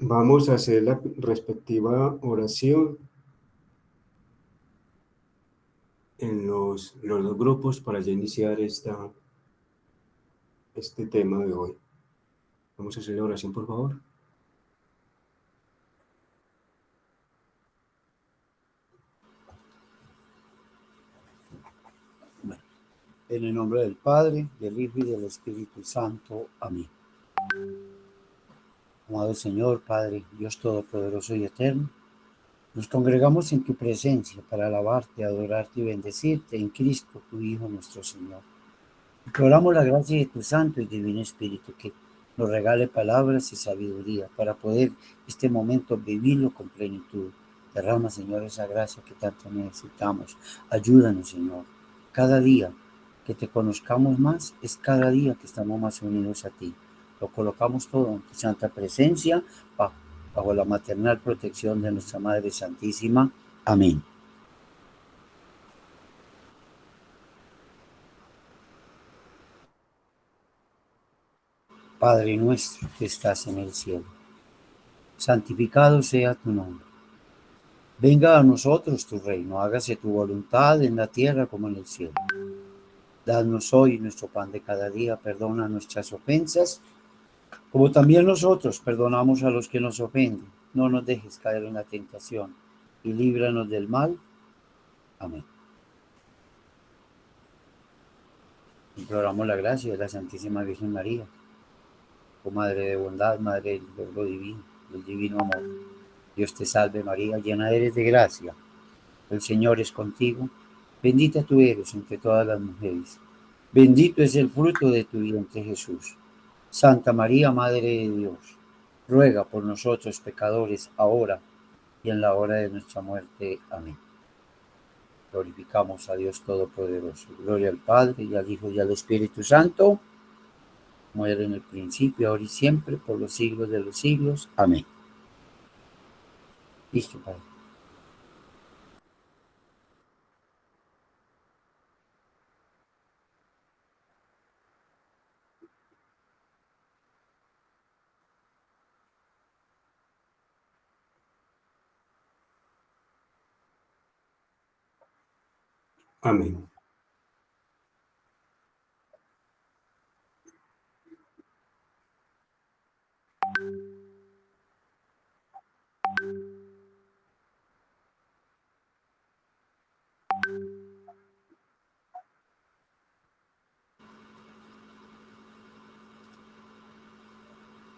Vamos a hacer la respectiva oración en los dos grupos para ya iniciar este tema de hoy. Vamos a hacer la oración, por favor. Bueno, en el nombre del Padre, del Hijo y del Espíritu Santo. Amén. Amado Señor, Padre, Dios Todopoderoso y Eterno, nos congregamos en tu presencia para alabarte, adorarte y bendecirte en Cristo, tu Hijo, nuestro Señor. Imploramos la gracia de tu Santo y Divino Espíritu que nos regale palabras y sabiduría para poder este momento vivirlo con plenitud. Derrama, Señor, esa gracia que tanto necesitamos. Ayúdanos, Señor. Cada día que te conozcamos más es cada día que estamos más unidos a ti. Lo colocamos todo en tu santa presencia, bajo la maternal protección de nuestra Madre Santísima. Amén. Padre nuestro que estás en el cielo, santificado sea tu nombre. Venga a nosotros tu reino, hágase tu voluntad en la tierra como en el cielo. Danos hoy nuestro pan de cada día, perdona nuestras ofensas, como también nosotros perdonamos a los que nos ofenden. No nos dejes caer en la tentación y líbranos del mal. Amén. Imploramos la gracia de la Santísima Virgen María, oh Madre de bondad, Madre del Verbo divino, del divino amor. Dios te salve María, llena eres de gracia. El Señor es contigo. Bendita tú eres entre todas las mujeres. Bendito es el fruto de tu vientre Jesús. Santa María, Madre de Dios, ruega por nosotros pecadores, ahora y en la hora de nuestra muerte. Amén. Glorificamos a Dios Todopoderoso. Gloria al Padre, y al Hijo, y al Espíritu Santo, como era en el principio, ahora y siempre, por los siglos de los siglos. Amén. Listo, Padre. Amén.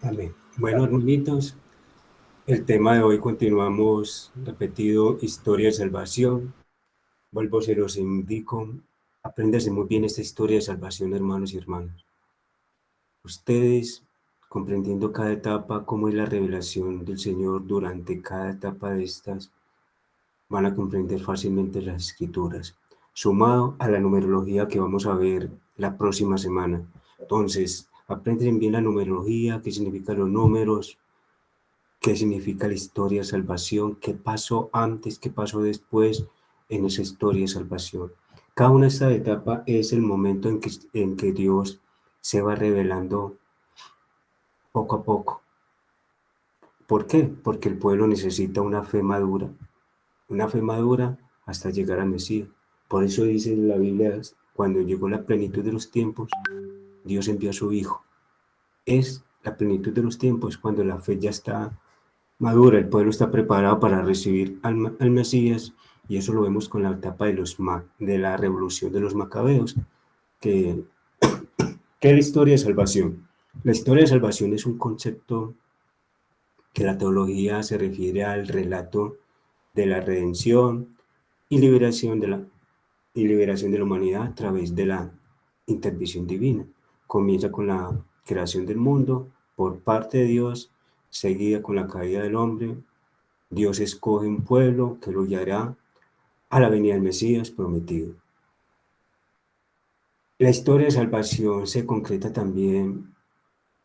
Amén. Bueno, hermanitos, el tema de hoy continuamos repetido, historia de salvación. Vuelvo, se los indico, apréndase muy bien esta historia de salvación, hermanos y hermanas. Ustedes, comprendiendo cada etapa, cómo es la revelación del Señor durante cada etapa de estas, van a comprender fácilmente las escrituras, sumado a la numerología que vamos a ver la próxima semana. Entonces, aprenden bien la numerología, qué significan los números, qué significa la historia de salvación, qué pasó antes, qué pasó después en esa historia de salvación. Cada una de estas etapas es el momento en que Dios se va revelando poco a poco. ¿Por qué? Porque el pueblo necesita una fe madura hasta llegar al Mesías. Por eso dice la Biblia, cuando llegó la plenitud de los tiempos, Dios envió a su Hijo. Es la plenitud de los tiempos cuando la fe ya está madura, el pueblo está preparado para recibir al Mesías, y eso lo vemos con la etapa de la revolución de los macabeos, que es la historia de salvación. La historia de salvación es un concepto que la teología se refiere al relato de la redención y liberación de la humanidad a través de la intervención divina. Comienza con la creación del mundo por parte de Dios, seguida con la caída del hombre. Dios escoge un pueblo que lo guiará a la venida del Mesías prometido. La historia de salvación se concreta también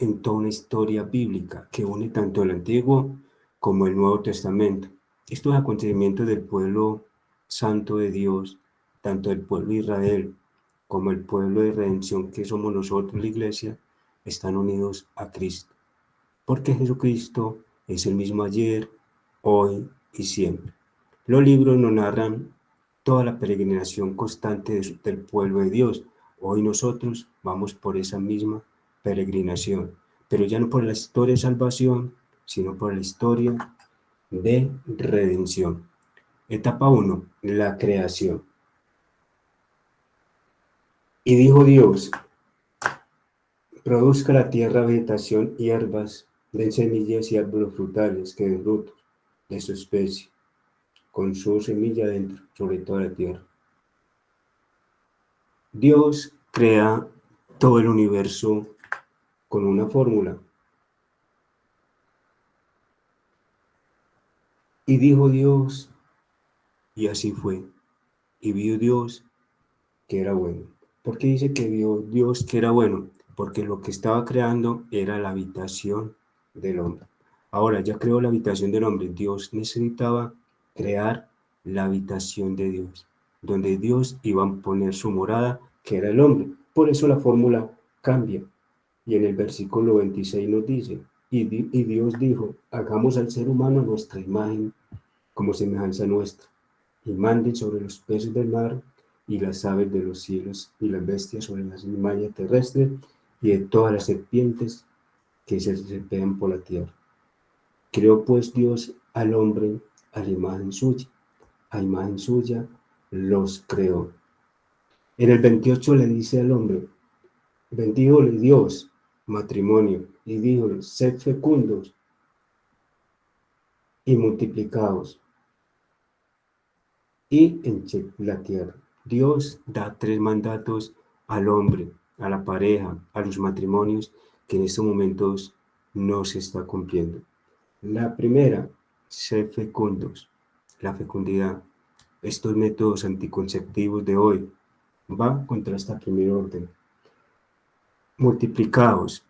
en toda una historia bíblica que une tanto el Antiguo como el Nuevo Testamento. Estos acontecimientos del pueblo santo de Dios, tanto el pueblo de Israel como el pueblo de redención que somos nosotros, la iglesia, están unidos a Cristo. Porque Jesucristo es el mismo ayer, hoy y siempre. Los libros nos narran toda la peregrinación constante del pueblo de Dios. Hoy nosotros vamos por esa misma peregrinación, pero ya no por la historia de salvación, sino por la historia de redención. Etapa 1, la creación. Y dijo Dios, produzca la tierra vegetación y hierbas, den semillas y árboles frutales que den frutos de su especie, con su semilla dentro, sobre toda la tierra. Dios crea todo el universo con una fórmula. Y dijo Dios, y así fue. Y vio Dios que era bueno. ¿Por qué dice que vio Dios que era bueno? Porque lo que estaba creando era la habitación del hombre. Ahora ya creó la habitación del hombre. Dios necesitaba crear la habitación de Dios, donde Dios iba a poner su morada, que era el hombre. Por eso la fórmula cambia. Y en el versículo 26 nos dice, y Dios dijo, hagamos al ser humano nuestra imagen como semejanza nuestra, y manden sobre los peces del mar, y las aves de los cielos, y las bestias sobre las animales terrestres, y de todas las serpientes que se serpean por la tierra. Creó pues Dios al hombre a la imagen suya, a imagen suya los creó. En el 28 le dice al hombre, bendíjole Dios, matrimonio, y díjole, sed fecundos y multiplicaos, y henchid la tierra. Dios da 3 mandatos al hombre, a la pareja, a los matrimonios, que en estos momentos no se está cumpliendo. La primera, ser fecundos, la fecundidad. Estos métodos anticonceptivos de hoy van contra esta primer orden. Multiplicados.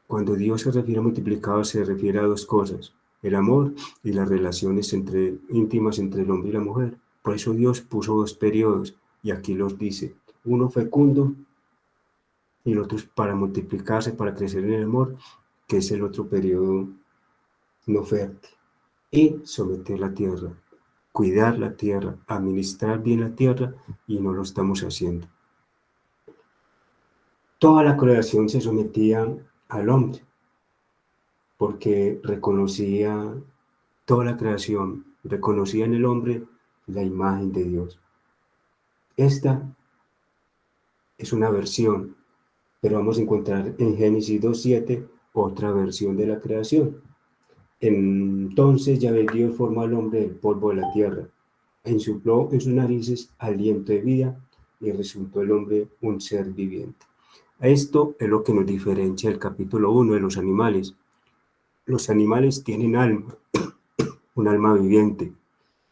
Cuando Dios se refiere a multiplicados, se refiere a 2 cosas: el amor y las relaciones íntimas entre el hombre y la mujer. Por eso Dios puso 2 periodos, y aquí los dice: uno fecundo y el otro es para multiplicarse, para crecer en el amor, que es el otro periodo no fértil. Y someter la tierra, cuidar la tierra, administrar bien la tierra, y no lo estamos haciendo. Toda la creación se sometía al hombre, porque reconocía toda la creación, reconocía en el hombre la imagen de Dios. Esta es una versión, pero vamos a encontrar en Génesis 2:7 otra versión de la creación. Entonces Yahvé Dios formó al hombre del polvo de la tierra, insupló en sus narices aliento de vida, y resultó el hombre un ser viviente. Esto es lo que nos diferencia el capítulo 1 de los animales. Los animales tienen alma, un alma viviente,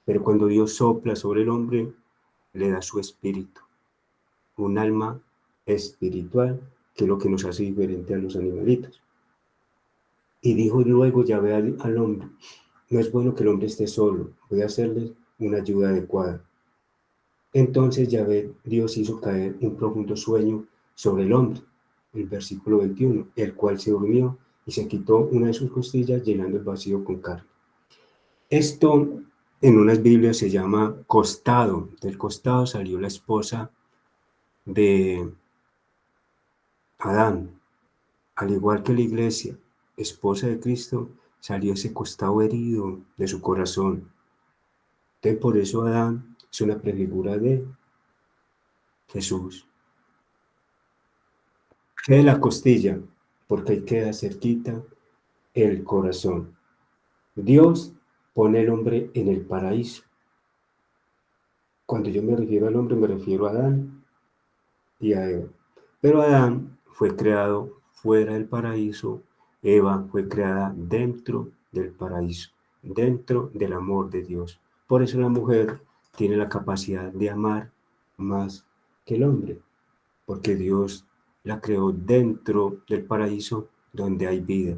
pero cuando Dios sopla sobre el hombre, le da su espíritu, un alma espiritual, que es lo que nos hace diferente a los animalitos. Y dijo luego Yahvé al hombre, no es bueno que el hombre esté solo, voy a hacerle una ayuda adecuada. Entonces Yahvé Dios hizo caer un profundo sueño sobre el hombre, el versículo 21, el cual se durmió y se quitó una de sus costillas, llenando el vacío con carne. Esto en unas Biblias se llama costado. Del costado salió la esposa de Adán. Al igual que la iglesia, esposa de Cristo, salió ese costado herido de su corazón. Entonces, por eso Adán es una prefigura de Jesús. ¿Qué es la costilla? Porque ahí queda cerquita el corazón. Dios pone al hombre en el paraíso. Cuando yo me refiero al hombre, me refiero a Adán y a Eva. Pero Adán fue creado fuera del paraíso, Eva fue creada dentro del paraíso, dentro del amor de Dios. Por eso la mujer tiene la capacidad de amar más que el hombre, porque Dios la creó dentro del paraíso donde hay vida.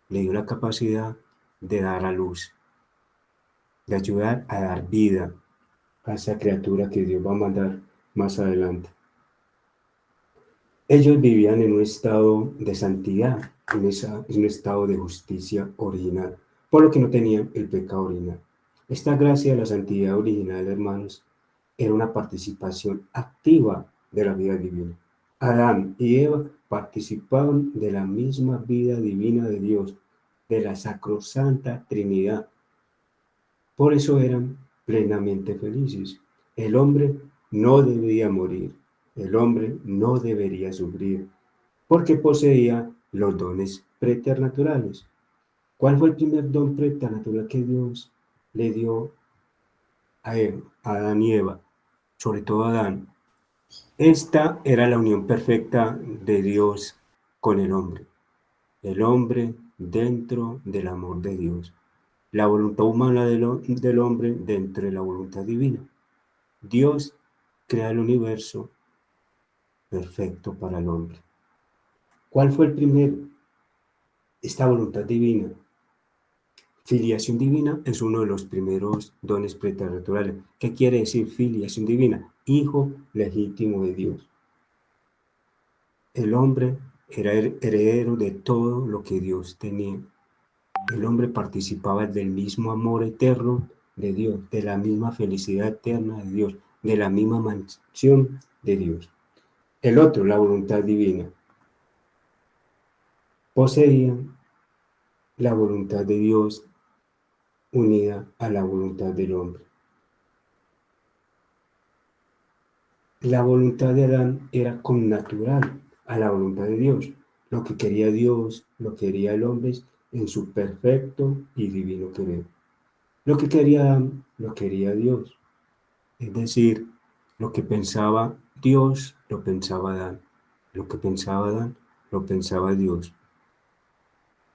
Le dio la capacidad de dar a luz, de ayudar a dar vida a esa criatura que Dios va a mandar más adelante. Ellos vivían en un estado de santidad, en un estado de justicia original. por lo que no tenían el pecado original. Esta gracia de la santidad original, hermanos, era una participación activa de la vida divina. Adán y Eva participaban de la misma vida divina de Dios, de la sacrosanta Trinidad. Por eso eran plenamente felices. El hombre no debía morir, el hombre no debería sufrir, porque poseía los dones preternaturales. ¿Cuál fue el primer don preternatural que Dios le dio a Eva, a Adán y Eva? Sobre todo a Adán. Esta era la unión perfecta de Dios con el hombre dentro del amor de Dios, la voluntad humana del hombre dentro de la voluntad divina. Dios crea el universo perfecto para el hombre. ¿Cuál fue el primero? Esta voluntad divina. Filiación divina es uno de los primeros dones preternaturales. ¿Qué quiere decir filiación divina? Hijo legítimo de Dios. El hombre era heredero de todo lo que Dios tenía. El hombre participaba del mismo amor eterno de Dios, de la misma felicidad eterna de Dios, de la misma mansión de Dios. El otro, la voluntad divina, poseía la voluntad de Dios unida a la voluntad del hombre. La voluntad de Adán era connatural a la voluntad de Dios. Lo que quería Dios, lo quería el hombre en su perfecto y divino querer. Lo que quería Adán, lo quería Dios. Es decir, lo que pensaba Dios, lo pensaba Adán. Lo que pensaba Adán, lo pensaba Dios.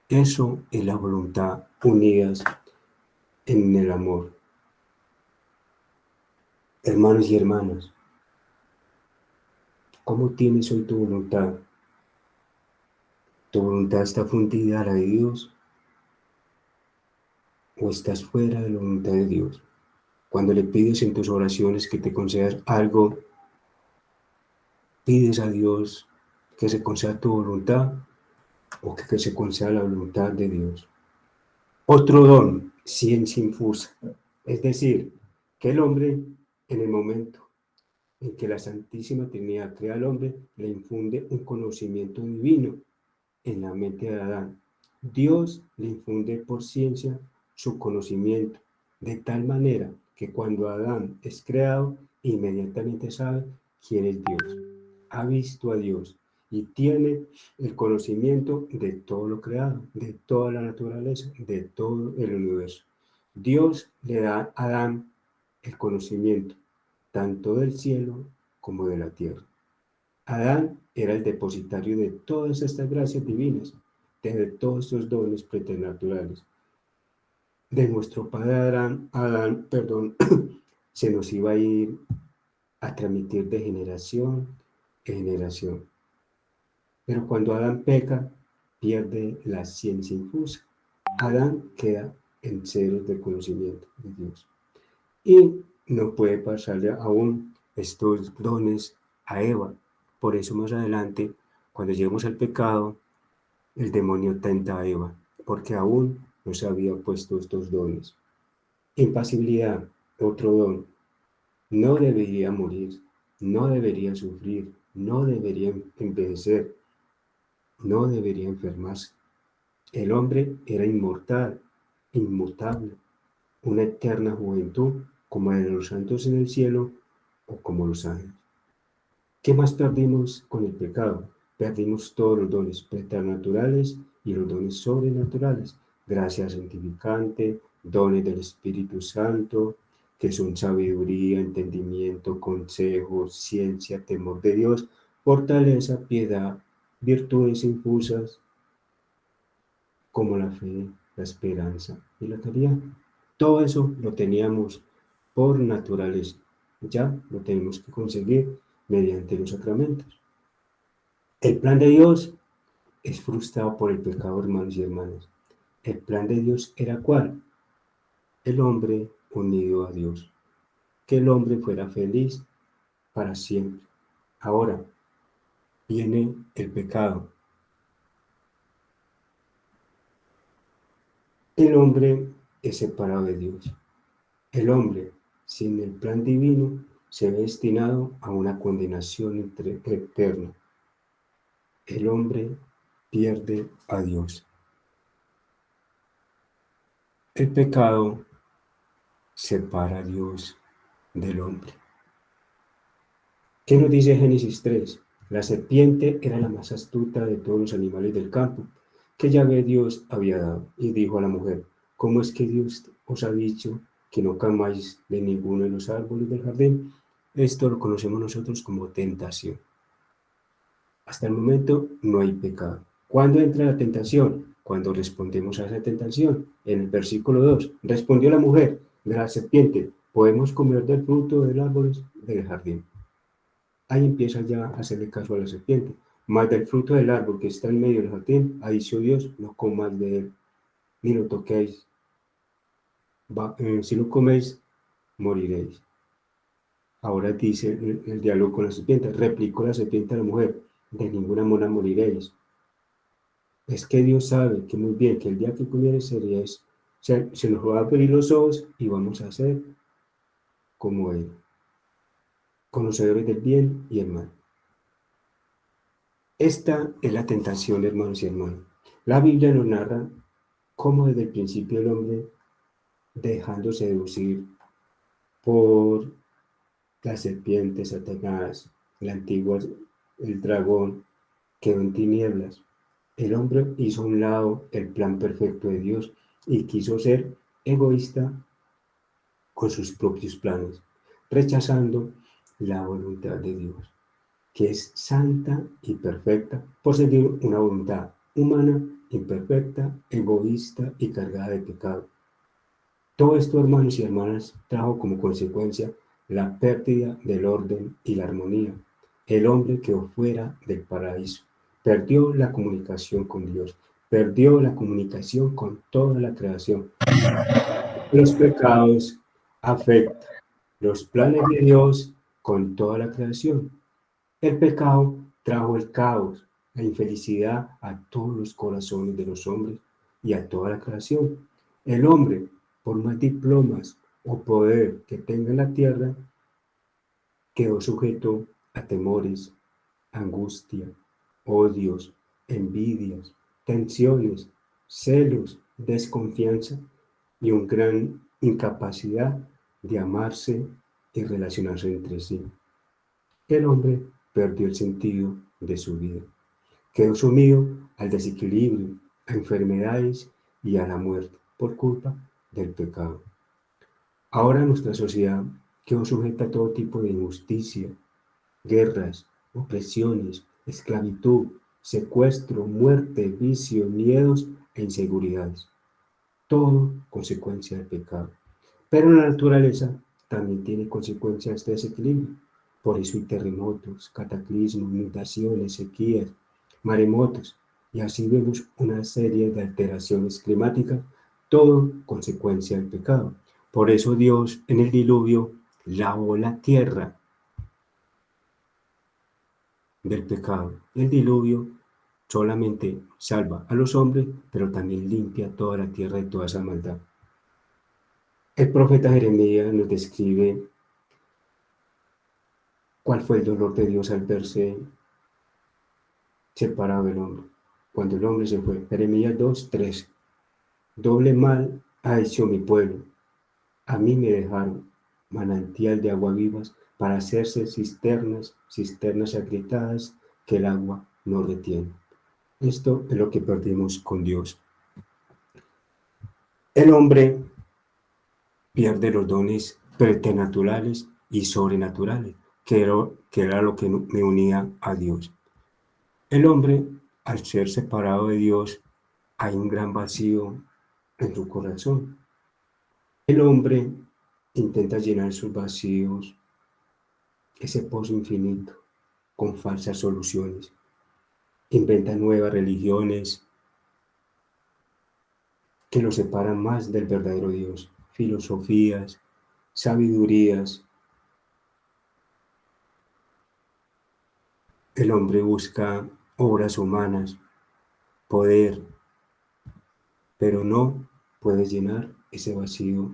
Eso es la voluntad unidas en el amor. Hermanos y hermanas, ¿cómo tienes hoy tu voluntad? ¿Tu voluntad está fundida a la de Dios o estás fuera de la voluntad de Dios? Cuando le pides en tus oraciones que te concedas algo, pides a Dios que se conceda tu voluntad o que se conceda la voluntad de Dios. Otro don, ciencia infusa. Es decir, que el hombre, en el momento en que la Santísima Trinidad crea al hombre, le infunde un conocimiento divino en la mente de Adán. Dios le infunde por ciencia su conocimiento, de tal manera que cuando Adán es creado, inmediatamente sabe quién es Dios. Ha visto a Dios y tiene el conocimiento de todo lo creado, de toda la naturaleza, de todo el universo. Dios le da a Adán el conocimiento, tanto del cielo como de la tierra. Adán era el depositario de todas estas gracias divinas, de todos estos dones preternaturales. De nuestro padre Adán, se nos iba a ir a transmitir de generación en generación. Pero cuando Adán peca, pierde la ciencia infusa. Adán queda en cero del conocimiento de Dios. Y no puede pasarle aún estos dones a Eva. Por eso más adelante, cuando lleguemos al pecado, el demonio tenta a Eva, porque aún no se habían puesto estos dones. Impasibilidad, otro don. No debería morir, no debería sufrir, no debería envejecer, no debería enfermarse. El hombre era inmortal, inmutable, una eterna juventud, como la de los santos en el cielo o como los ángeles. ¿Qué más perdimos con el pecado? Perdimos todos los dones preternaturales y los dones sobrenaturales. Gracia santificante, dones del Espíritu Santo, que son sabiduría, entendimiento, consejo, ciencia, temor de Dios, fortaleza, piedad, virtudes infusas, como la fe, la esperanza y la caridad. Todo eso lo teníamos por naturaleza. Ya lo tenemos que conseguir mediante los sacramentos. El plan de Dios es frustrado por el pecado, hermanos y hermanas. El plan de Dios era ¿cuál? El hombre unido a Dios. Que el hombre fuera feliz para siempre. Ahora viene el pecado. El hombre es separado de Dios. El hombre, sin el plan divino, se ve destinado a una condenación eterna. El hombre pierde a Dios. El pecado separa a Dios del hombre. ¿Qué nos dice Génesis 3? La serpiente era la más astuta de todos los animales del campo que Yahvé Dios había dado, y dijo a la mujer: ¿cómo es que Dios os ha dicho que no comáis de ninguno de los árboles del jardín? Esto lo conocemos nosotros como tentación. Hasta el momento no hay pecado. ¿Cuándo entra la tentación? Cuando respondemos a esa tentación. En el versículo 2, respondió la mujer de la serpiente: podemos comer del fruto del árbol del jardín. Ahí empieza ya a hacerle caso a la serpiente. Mas del fruto del árbol que está en medio del jardín, ha dicho Dios: no comáis de él, ni lo toquéis. Si lo coméis, moriréis. Ahora dice el diálogo con la serpiente. Replicó la serpiente a la mujer: de ninguna manera moriréis. Es que Dios sabe que muy bien que el día que comieres seríais, se nos va a abrir los ojos y vamos a ser como Él, conocedores del bien y el mal. Esta es la tentación, hermanos y hermanas. La Biblia nos narra cómo desde el principio el hombre, dejando seducir por la serpiente, Satanás, la antigua, el dragón, quedó en tinieblas. El hombre hizo a un lado el plan perfecto de Dios y quiso ser egoísta con sus propios planes, rechazando la voluntad de Dios, que es santa y perfecta, por seguir una voluntad humana, imperfecta, egoísta y cargada de pecado. Todo esto, hermanos y hermanas, trajo como consecuencia la pérdida del orden y la armonía. El hombre quedó fuera del paraíso, perdió la comunicación con Dios, perdió la comunicación con toda la creación. Los pecados afectan los planes de Dios con toda la creación. El pecado trajo el caos, la infelicidad a todos los corazones de los hombres y a toda la creación. El hombre, por más diplomas o poder que tenga en la tierra, quedó sujeto a temores, angustia, odios, envidias, tensiones, celos, desconfianza y una gran incapacidad de amarse y relacionarse entre sí. El hombre perdió el sentido de su vida. Quedó sumido al desequilibrio, a enfermedades y a la muerte por culpa del pecado. Ahora nuestra sociedad quedó sujeta a todo tipo de injusticia, guerras, opresiones, esclavitud, secuestro, muerte, vicio, miedos e inseguridades. Todo consecuencia del pecado. Pero la naturaleza también tiene consecuencias de desequilibrio. Por eso hay terremotos, cataclismos, inundaciones, sequías, maremotos. Y así vemos una serie de alteraciones climáticas, todo consecuencia del pecado. Por eso Dios en el diluvio lavó la tierra del pecado. El diluvio solamente salva a los hombres, pero también limpia toda la tierra de toda esa maldad. El profeta Jeremías nos describe cuál fue el dolor de Dios al verse separado del hombre, cuando el hombre se fue. Jeremías 2:3. Doble mal ha hecho mi pueblo. A mí me dejaron manantial de agua vivas para hacerse cisternas, cisternas agrietadas que el agua no retiene. Esto es lo que perdimos con Dios. El hombre pierde los dones preternaturales y sobrenaturales, que era lo que me unía a Dios. El hombre, al ser separado de Dios, hay un gran vacío en su corazón. El hombre intenta llenar sus vacíos, ese pozo infinito, con falsas soluciones. Inventa nuevas religiones que lo separan más del verdadero Dios, filosofías, sabidurías. El hombre busca obras humanas, poder, pero no puede llenar ese vacío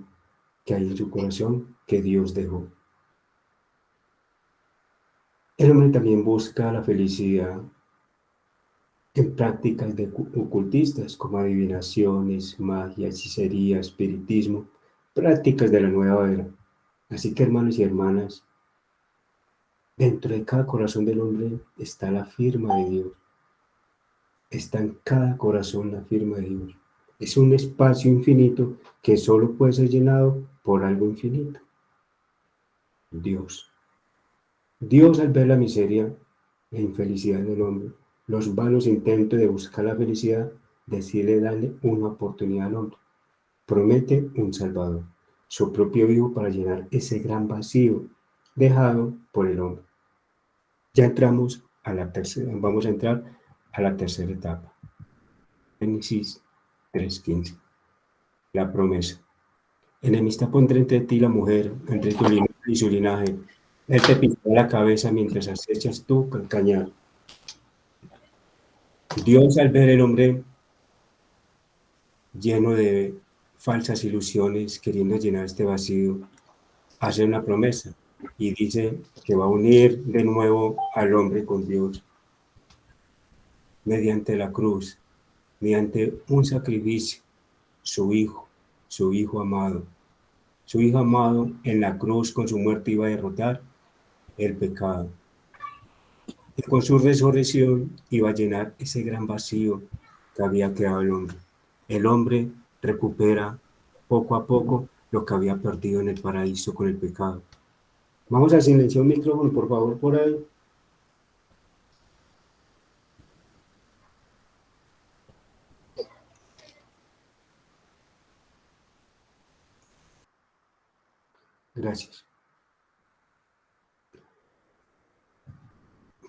que hay en su corazón que Dios dejó. El hombre también busca la felicidad en prácticas ocultistas como adivinaciones, magia, hechicería, espiritismo, prácticas de la nueva era. Así que hermanos y hermanas, dentro de cada corazón del hombre está la firma de Dios. Está en cada corazón la firma de Dios. Es un espacio infinito que solo puede ser llenado por algo infinito. Dios. Dios, al ver la miseria e infelicidad del hombre, los vanos intentos de buscar la felicidad, decide darle una oportunidad al hombre. Promete un Salvador, su propio Hijo, para llenar ese gran vacío dejado por el hombre. Ya entramos a la tercera, vamos a entrar a la tercera etapa. Génesis 3:15. La promesa. Enemistad pondré entre ti y la mujer, entre tu linaje y su linaje. Él te pisará la cabeza mientras acechas tu calcañar. Dios, al ver el hombre lleno de falsas ilusiones, queriendo llenar este vacío, hace una promesa y dice que va a unir de nuevo al hombre con Dios mediante la cruz, mediante un sacrificio, su hijo amado. Su hijo amado en la cruz con su muerte iba a derrotar el pecado. Y con su resurrección iba a llenar ese gran vacío que había quedado el hombre. El hombre recupera poco a poco lo que había perdido en el paraíso con el pecado. Vamos a silenciar un micrófono, por favor, por ahí. Gracias.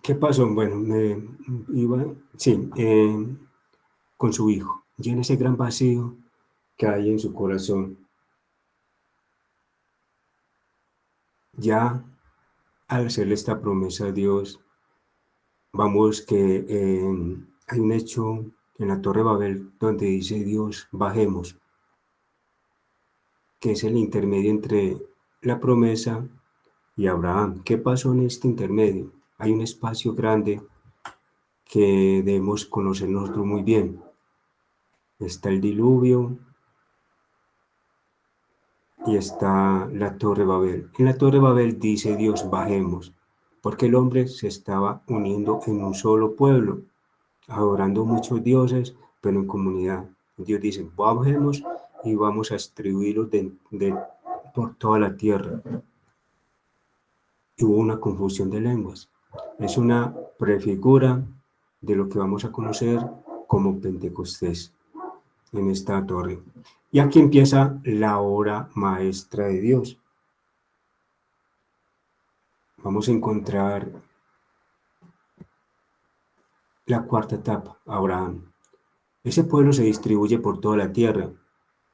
¿Qué pasó? Bueno, con su hijo, llena ese gran vacío que hay en su corazón. Ya al hacerle esta promesa a Dios, vamos que hay un hecho en la Torre de Babel donde dice Dios, bajemos, que es el intermedio entre la promesa y Abraham. ¿Qué pasó en este intermedio? Hay un espacio grande que debemos conocer nosotros muy bien. Está el diluvio y está la Torre de Babel. En la Torre de Babel dice Dios, bajemos, porque el hombre se estaba uniendo en un solo pueblo, adorando muchos dioses, pero en comunidad. Dios dice, bajemos y vamos a distribuirlos por toda la tierra. Y hubo una confusión de lenguas. Es una prefigura de lo que vamos a conocer como Pentecostés en esta torre. Y aquí empieza la obra maestra de Dios. Vamos a encontrar la cuarta etapa, Abraham. Ese pueblo se distribuye por toda la tierra,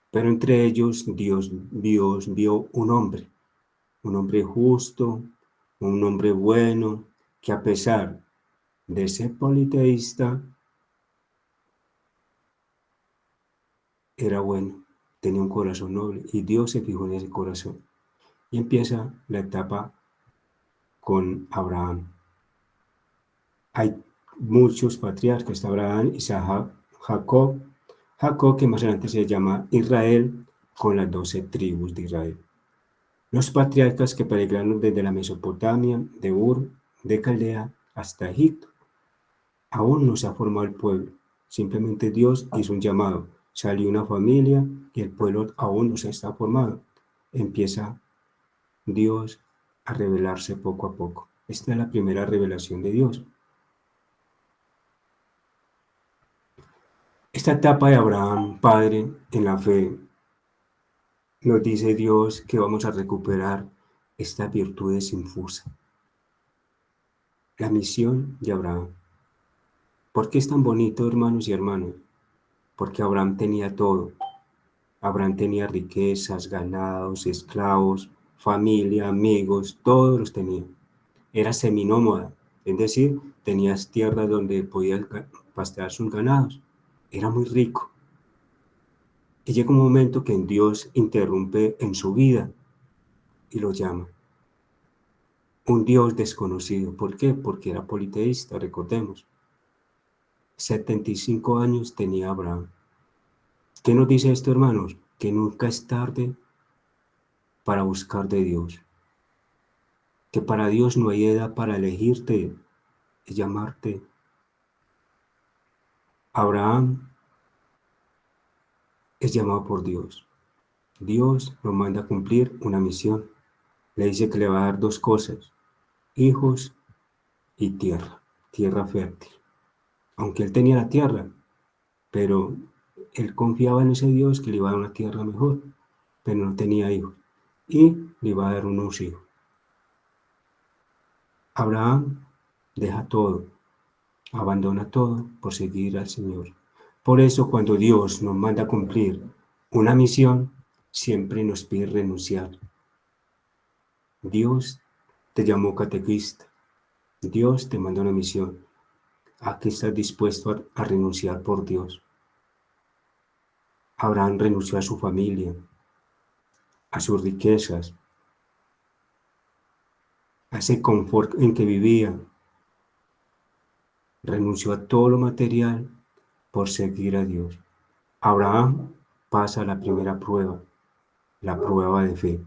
pero entre ellos Dios vio un hombre justo, un hombre bueno, que a pesar de ser politeísta, era bueno, tenía un corazón noble y Dios se fijó en ese corazón. Y empieza la etapa con Abraham. Hay muchos patriarcas, está Abraham, Isaac, Jacob, Jacob que más adelante se llama Israel, con las 12 tribus de Israel. Los patriarcas que peregrinaron desde la Mesopotamia, de Ur, de Caldea, hasta Egipto. Aún no se ha formado el pueblo, simplemente Dios hizo un llamado, salió una familia y el pueblo aún no se está formado. Empieza Dios a revelarse poco a poco. Esta es la primera revelación de Dios. Esta etapa de Abraham, padre, en la fe, nos dice Dios que vamos a recuperar estas virtudes infusas. La misión de Abraham. ¿Por qué es tan bonito, hermanos y hermanas? Porque Abraham tenía todo. Abraham tenía riquezas, ganados, esclavos, familia, amigos, todos los tenía. Era seminómada, es decir, tenías tierra donde podía pastear sus ganados. Era muy rico. Y llega un momento que Dios interrumpe en su vida y lo llama. Un Dios desconocido. ¿Por qué? Porque era politeísta, recordemos. 75 años tenía Abraham. ¿Qué nos dice esto, hermanos? Que nunca es tarde para buscar de Dios. Que para Dios no hay edad para elegirte y llamarte. Abraham es llamado por Dios. Dios lo manda a cumplir una misión. Le dice que le va a dar dos cosas: hijos y tierra fértil. Aunque él tenía la tierra, pero él confiaba en ese Dios que le iba a dar una tierra mejor, pero no tenía hijos. Y le iba a dar unos hijos. Abraham deja todo, abandona todo por seguir al Señor. Por eso cuando Dios nos manda a cumplir una misión, siempre nos pide renunciar. Dios te llamó catequista. Dios te manda una misión. ¿A qué estás dispuesto a renunciar por Dios? Abraham renunció a su familia, a sus riquezas, a ese confort en que vivía. Renunció a todo lo material por seguir a Dios. Abraham pasa la primera prueba, la prueba de fe.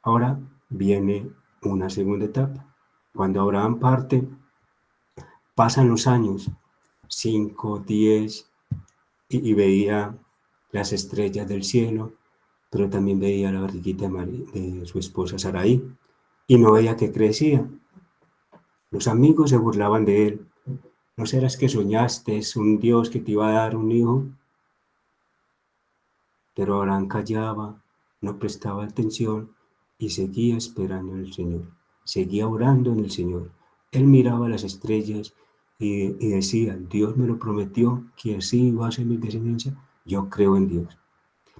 Ahora viene una segunda etapa. Cuando Abraham parte, pasan los años, 5, 10, y veía las estrellas del cielo, pero también veía la barriguita de su esposa Sarai, y no veía que crecía. Los amigos se burlaban de él. ¿No serás que soñaste es un Dios que te iba a dar un hijo? Pero Abraham callaba, no prestaba atención y seguía esperando en el Señor. Seguía orando en el Señor. Él miraba las estrellas y decía: Dios me lo prometió, que así iba a ser mi descendencia. Yo creo en Dios.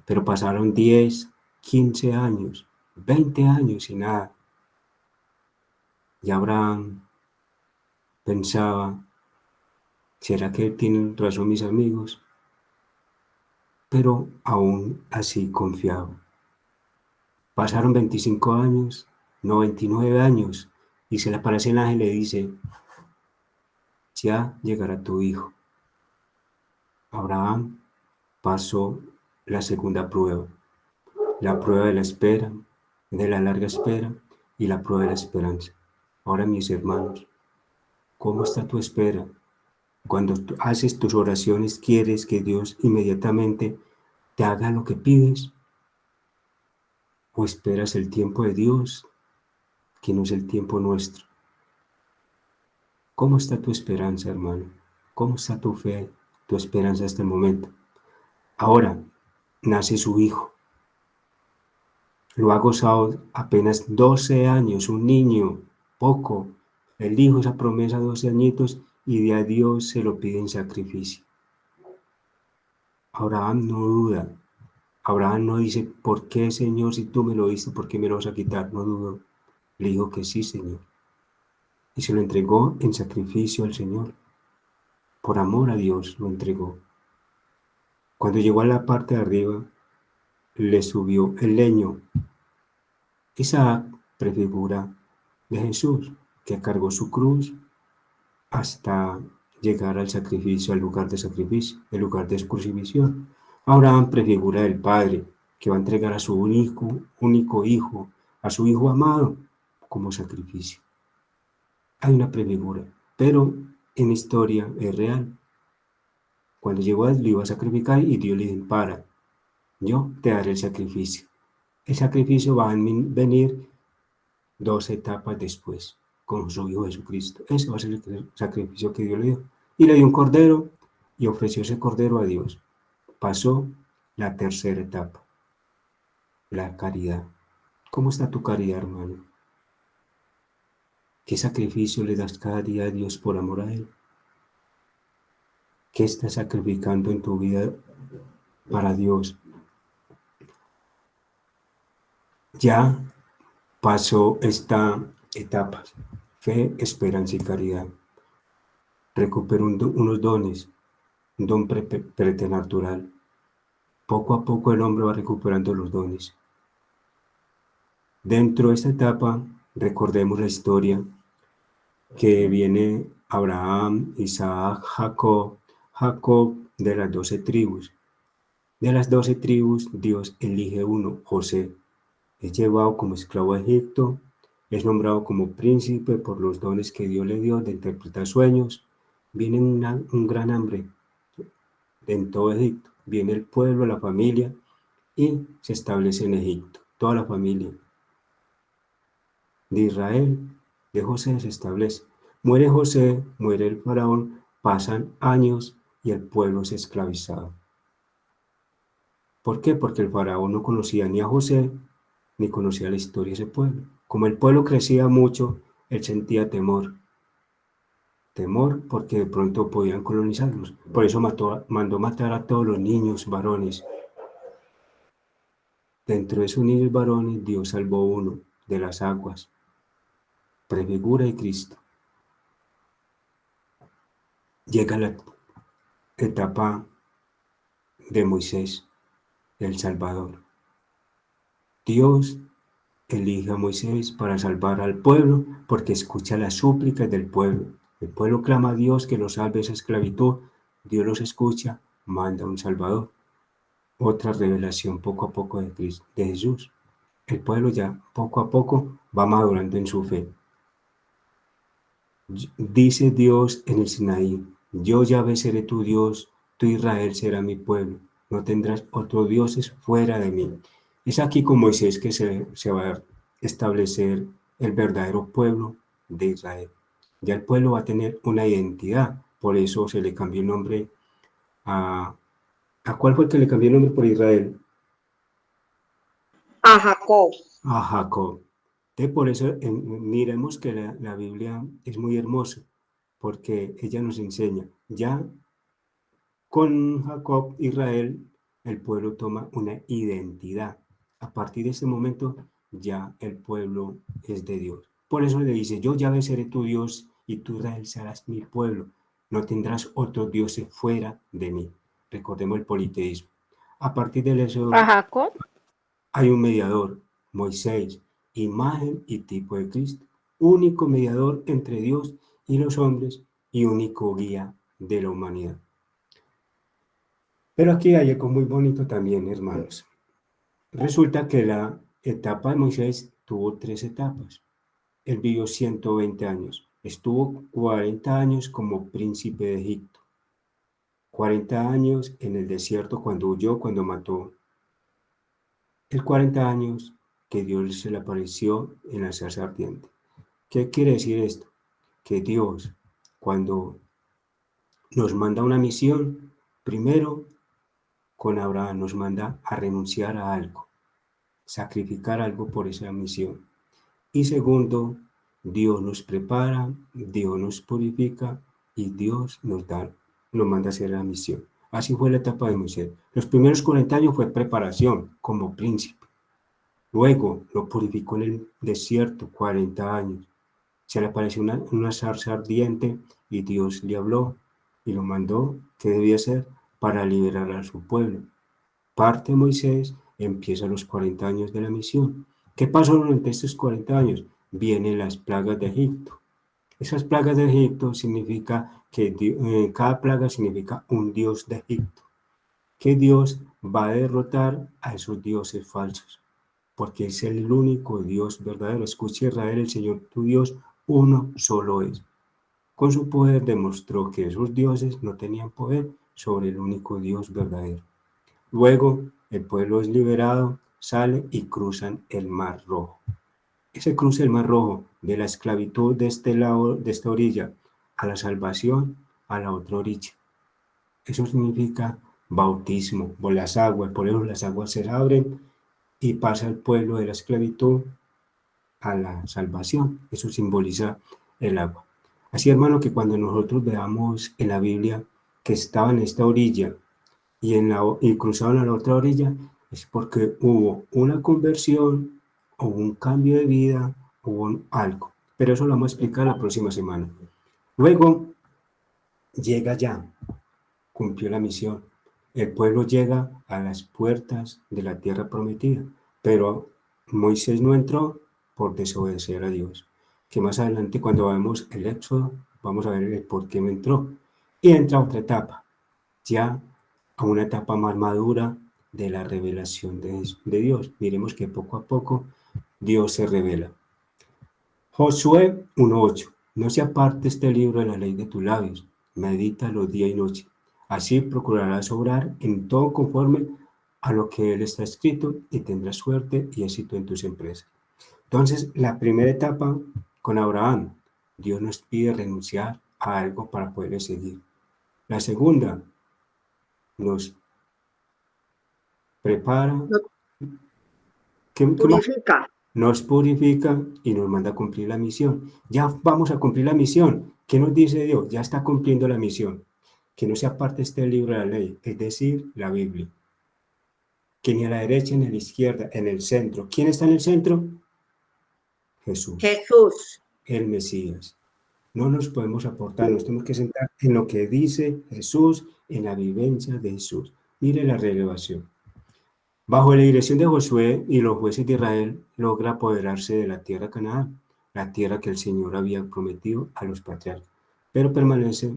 Pero pasaron 10, 15 años, 20 años y nada. Y Abraham pensaba: ¿será que tienen razón mis amigos? Pero aún así confiaba. Pasaron 25 años, no 29 años, y se le aparece el ángel y le dice: ya llegará tu hijo. Abraham pasó la segunda prueba, la prueba de la espera, de la larga espera, y la prueba de la esperanza. Ahora, mis hermanos, ¿cómo está tu espera? Cuando tú haces tus oraciones, ¿quieres que Dios inmediatamente te haga lo que pides? ¿O esperas el tiempo de Dios, que no es el tiempo nuestro? ¿Cómo está tu esperanza, hermano? ¿Cómo está tu fe, tu esperanza hasta el momento? Ahora nace su hijo. Lo ha gozado apenas 12 años, un niño, poco. Él dijo esa promesa, 12 añitos, y de a Dios se lo pide en sacrificio. Abraham no duda. Abraham no dice: ¿por qué, Señor, si tú me lo diste, por qué me lo vas a quitar? No dudó. Le dijo que sí, Señor. Y se lo entregó en sacrificio al Señor. Por amor a Dios lo entregó. Cuando llegó a la parte de arriba, le subió el leño. Isaac prefigura de Jesús, que cargó su cruz hasta llegar al sacrificio, al lugar de sacrificio, el lugar de su crucifixión. Abraham prefigura del Padre, que va a entregar a su único hijo, a su hijo amado, como sacrificio. Hay una prefigura, pero en historia es real. Cuando llegó a él, lo iba a sacrificar y Dios le dijo: para, yo te daré el sacrificio. El sacrificio va a venir 2 etapas después, con su Hijo Jesucristo. Ese va a ser el sacrificio que Dios le dio. Y le dio un cordero y ofreció ese cordero a Dios. Pasó la tercera etapa, la caridad. ¿Cómo está tu caridad, hermano? ¿Qué sacrificio le das cada día a Dios por amor a Él? ¿Qué estás sacrificando en tu vida para Dios? Ya pasó esta etapa: fe, esperanza y caridad. Recuperó unos dones, un don preternatural. Poco a poco el hombre va recuperando los dones. Dentro de esta etapa, recordemos la historia que viene Abraham, Isaac, Jacob de las 12 tribus. De las 12 tribus, Dios elige uno, José. Es llevado como esclavo a Egipto, es nombrado como príncipe por los dones que Dios le dio de interpretar sueños. Viene un gran hambre en todo Egipto. Viene el pueblo, la familia, y se establece en Egipto. Toda la familia de Israel, de José, se establece. Muere José, muere el faraón, pasan años y el pueblo es esclavizado. ¿Por qué? Porque el faraón no conocía ni a José, ni conocía la historia de ese pueblo. Como el pueblo crecía mucho, él sentía temor. Temor porque de pronto podían colonizarlos. Por eso mandó matar a todos los niños varones. Dentro de esos niños varones, Dios salvó uno de las aguas, prefigura de Cristo. Llega la etapa de Moisés, el Salvador. Dios elige a Moisés para salvar al pueblo porque escucha las súplicas del pueblo. El pueblo clama a Dios que lo salve de esa esclavitud. Dios los escucha, manda un Salvador. Otra revelación poco a poco de Jesús. El pueblo ya poco a poco va madurando en su fe. Dice Dios en el Sinaí, yo Yahvé seré tu Dios, tu Israel será mi pueblo, no tendrás otros dioses fuera de mí. Es aquí con Moisés que se va a establecer el verdadero pueblo de Israel. Ya el pueblo va a tener una identidad, por eso se le cambió el nombre a... ¿A cuál fue el que le cambió el nombre por Israel? A Jacob. A Jacob. Entonces, por eso miremos que la Biblia es muy hermosa, porque ella nos enseña, ya con Jacob, Israel, el pueblo toma una identidad. A partir de ese momento, ya el pueblo es de Dios. Por eso le dice, yo Yahvé seré tu Dios y tú Israel serás mi pueblo. No tendrás otros dioses fuera de mí. Recordemos el politeísmo. A partir de eso, A Jacob. hay un mediador, Moisés, imagen y tipo de Cristo, único mediador entre Dios y los hombres y único guía de la humanidad. Pero aquí hay algo muy bonito también, hermanos. Resulta que la etapa de Moisés tuvo 3 etapas. Él vivió 120 años. Estuvo 40 años como príncipe de Egipto. 40 años en el desierto cuando huyó, cuando mató. El 40 años que Dios se le apareció en la zarza ardiente. ¿Qué quiere decir esto? Que Dios, cuando nos manda una misión, primero con Abraham nos manda a renunciar a algo, sacrificar algo por esa misión. Y segundo, Dios nos prepara, Dios nos purifica y Dios nos manda a hacer la misión. Así fue la etapa de Moisés. Los primeros 40 años fue preparación como príncipe. Luego lo purificó en el desierto 40 años. Se le apareció una zarza ardiente y Dios le habló y lo mandó, ¿qué debía hacer? Para liberar a su pueblo. Parte Moisés, empieza los 40 años de la misión. ¿Qué pasó durante estos 40 años? Vienen las plagas de Egipto. Esas plagas de Egipto significa que cada plaga significa un dios de Egipto. Que Dios va a derrotar a esos dioses falsos, porque es el único Dios verdadero. Escucha Israel, el Señor tu Dios, uno solo es. Con su poder demostró que esos dioses no tenían poder sobre el único Dios verdadero. Luego el pueblo es liberado, sale y cruzan el Mar Rojo. Ese cruce el Mar Rojo de la esclavitud de este lado, de esta orilla, a la salvación a la otra orilla. Eso significa bautismo por las aguas. Por eso las aguas se abren y pasa el pueblo de la esclavitud a la salvación. Eso simboliza el agua. Así, hermano, que cuando nosotros veamos en la Biblia que estaba en esta orilla y cruzaron a la otra orilla, es porque hubo una conversión, hubo un cambio de vida, hubo algo. Pero eso lo vamos a explicar la próxima semana. Luego llega ya, cumplió la misión. el pueblo llega a las puertas de la tierra prometida, pero Moisés no entró por desobedecer a Dios. Que más adelante, cuando vemos el Éxodo, vamos a ver el por qué no entró. Y entra a otra etapa, ya a una etapa más madura de la revelación de Dios. Miremos que poco a poco Dios se revela. Josué 1:8. No se aparte este libro de la ley de tus labios, medítalo día y noche. Así procurarás obrar en todo conforme a lo que él está escrito y tendrás suerte y éxito en tus empresas. Entonces, la primera etapa con Abraham, Dios nos pide renunciar a algo para poder seguir. La segunda, nos prepara, Nos ¿qué más? purifica. Nos purifica y nos manda a cumplir la misión. Ya vamos a cumplir la misión. ¿Qué nos dice Dios? Ya está cumpliendo la misión. Que no se aparte este libro de la ley, es decir, la Biblia. Que ni a la derecha ni a la izquierda, en el centro. ¿Quién está en el centro? Jesús, Jesús. el Mesías. No nos podemos aportar, nos tenemos que sentar en lo que dice Jesús, en la vivencia de Jesús. Mire la revelación. Bajo la dirección de Josué y los jueces de Israel, logra apoderarse de la tierra de Canaán, la tierra que el Señor había prometido a los patriarcas, pero permanece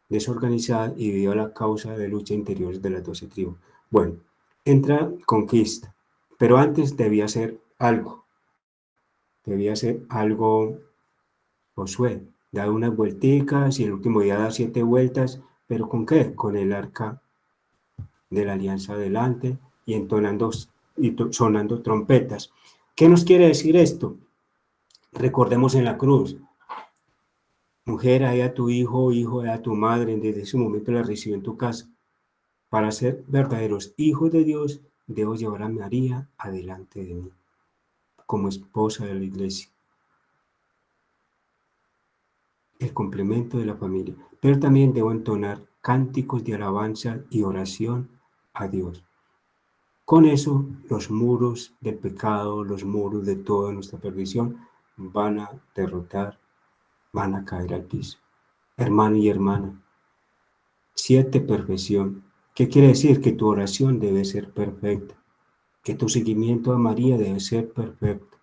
desorganizada y debido a la causa de lucha interiores de las 12 tribus. Bueno, entra conquista, pero antes debía hacer algo Josué, dar unas vuelticas y el último día dar 7 vueltas, pero ¿con qué? Con el arca de la alianza adelante y entonando y sonando trompetas. ¿Qué nos quiere decir esto? Recordemos en la cruz, mujer, hay a tu hijo, hijo, hay a tu madre, desde ese momento la recibió en tu casa. Para ser verdaderos hijos de Dios, debo llevar a María adelante de mí, como esposa de la iglesia, el complemento de la familia, pero también debo entonar cánticos de alabanza y oración a Dios. Con eso, los muros del pecado, los muros de toda nuestra perdición van a derrotar, van a caer al piso. Hermano y hermana, 7, perfección. ¿Qué quiere decir? Que tu oración debe ser perfecta, que tu seguimiento a María debe ser perfecto.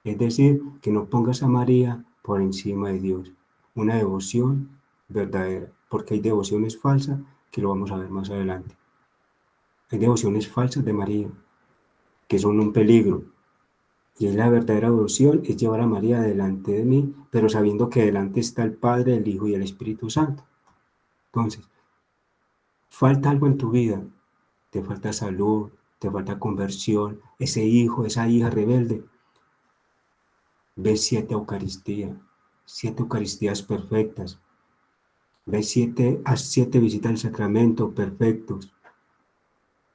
Es decir, que no pongas a María por encima de Dios. Una devoción verdadera, porque hay devociones falsas, que lo vamos a ver más adelante. Hay devociones falsas de María, que son un peligro. Y es la verdadera devoción, es llevar a María delante de mí, pero sabiendo que delante está el Padre, el Hijo y el Espíritu Santo. Entonces, falta algo en tu vida, te falta salud, te falta conversión, ese hijo, esa hija rebelde. Ve 7 Eucaristías perfectas. Ve 7 visitas al sacramento perfectos,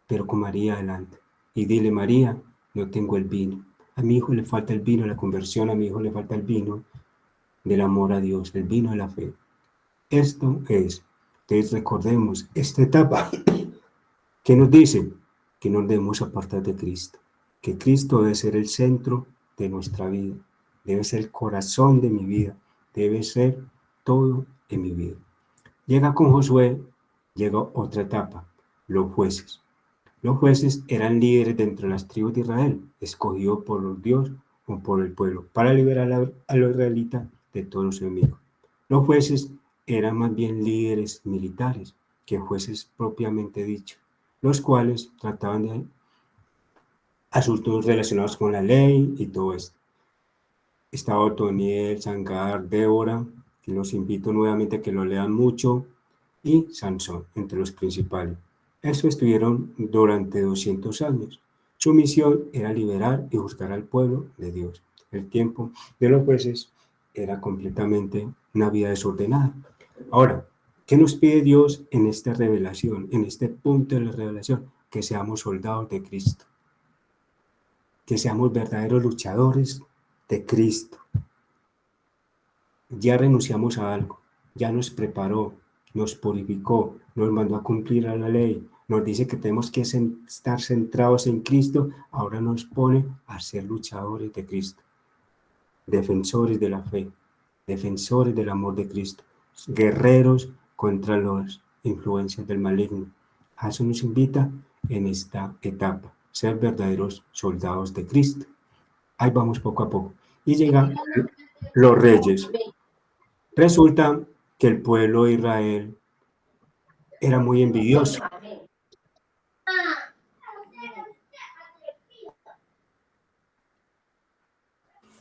pero con María adelante. Y dile, María, no tengo el vino. A mi hijo le falta el vino, la conversión, a mi hijo le falta el vino del amor a Dios, el vino de la fe. Esto es, entonces recordemos esta etapa que nos dice que nos debemos apartar de Cristo, que Cristo debe ser el centro de nuestra vida, debe ser el corazón de mi vida, debe ser todo en mi vida. Llega con Josué, llega otra etapa, los jueces. Los jueces eran líderes dentro de las tribus de Israel, escogidos por los dioses o por el pueblo, para liberar a los israelitas de todos los enemigos. Los jueces eran más bien líderes militares que jueces propiamente dichos, los cuales trataban de asuntos relacionados con la ley y todo esto. Estaba Otoniel, Sangar, Débora, que los invito nuevamente a que lo lean mucho, y Sansón, entre los principales. Estos estuvieron durante 200 años. Su misión era liberar y juzgar al pueblo de Dios. El tiempo de los jueces era completamente una vida desordenada. Ahora, ¿qué nos pide Dios en esta revelación, en este punto de la revelación? Que seamos soldados de Cristo, que seamos verdaderos luchadores de Cristo. Ya renunciamos a algo, ya nos preparó, nos purificó, nos mandó a cumplir a la ley, nos dice que tenemos que estar centrados en Cristo, ahora nos pone a ser luchadores de Cristo, defensores de la fe, defensores del amor de Cristo, guerreros contra las influencias del maligno. A eso nos invita en esta etapa, ser verdaderos soldados de Cristo. Ahí vamos poco a poco. Y llegan los reyes. Resulta que el pueblo de Israel era muy envidioso.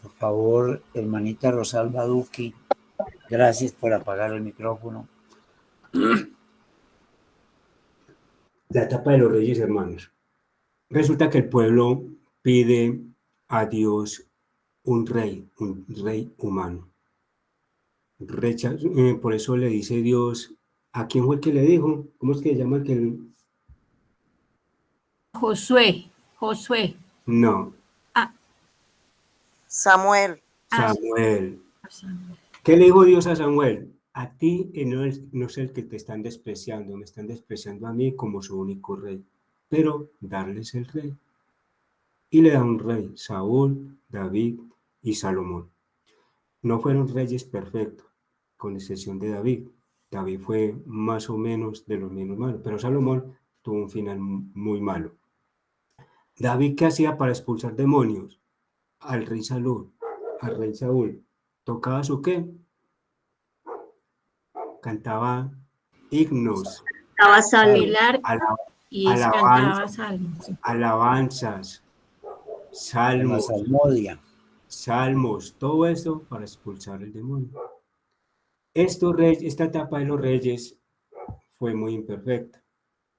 Por favor, hermanita Rosalba Duque, gracias por apagar el micrófono. La etapa de los reyes, hermanos. Resulta que el pueblo pide a Dios un rey humano. Por eso le dice Dios, ¿a quién fue el que le dijo? ¿Cómo es que se llama aquel? Josué. No, Samuel. Samuel. ¿Qué le dijo Dios a Samuel? A ti no es el que te están despreciando, me están despreciando a mí como su único rey, pero darles el rey. Y le da un rey, Saúl, David y Salomón. No fueron reyes perfectos, con excepción de David. David fue más o menos de los menos malos, pero Salomón tuvo un final muy malo. David, ¿qué hacía para expulsar demonios? Al rey Saúl, ¿tocaba su qué? Cantaba himnos, alabanzas, salmos, todo eso para expulsar el demonio. Esta etapa de los reyes fue muy imperfecta.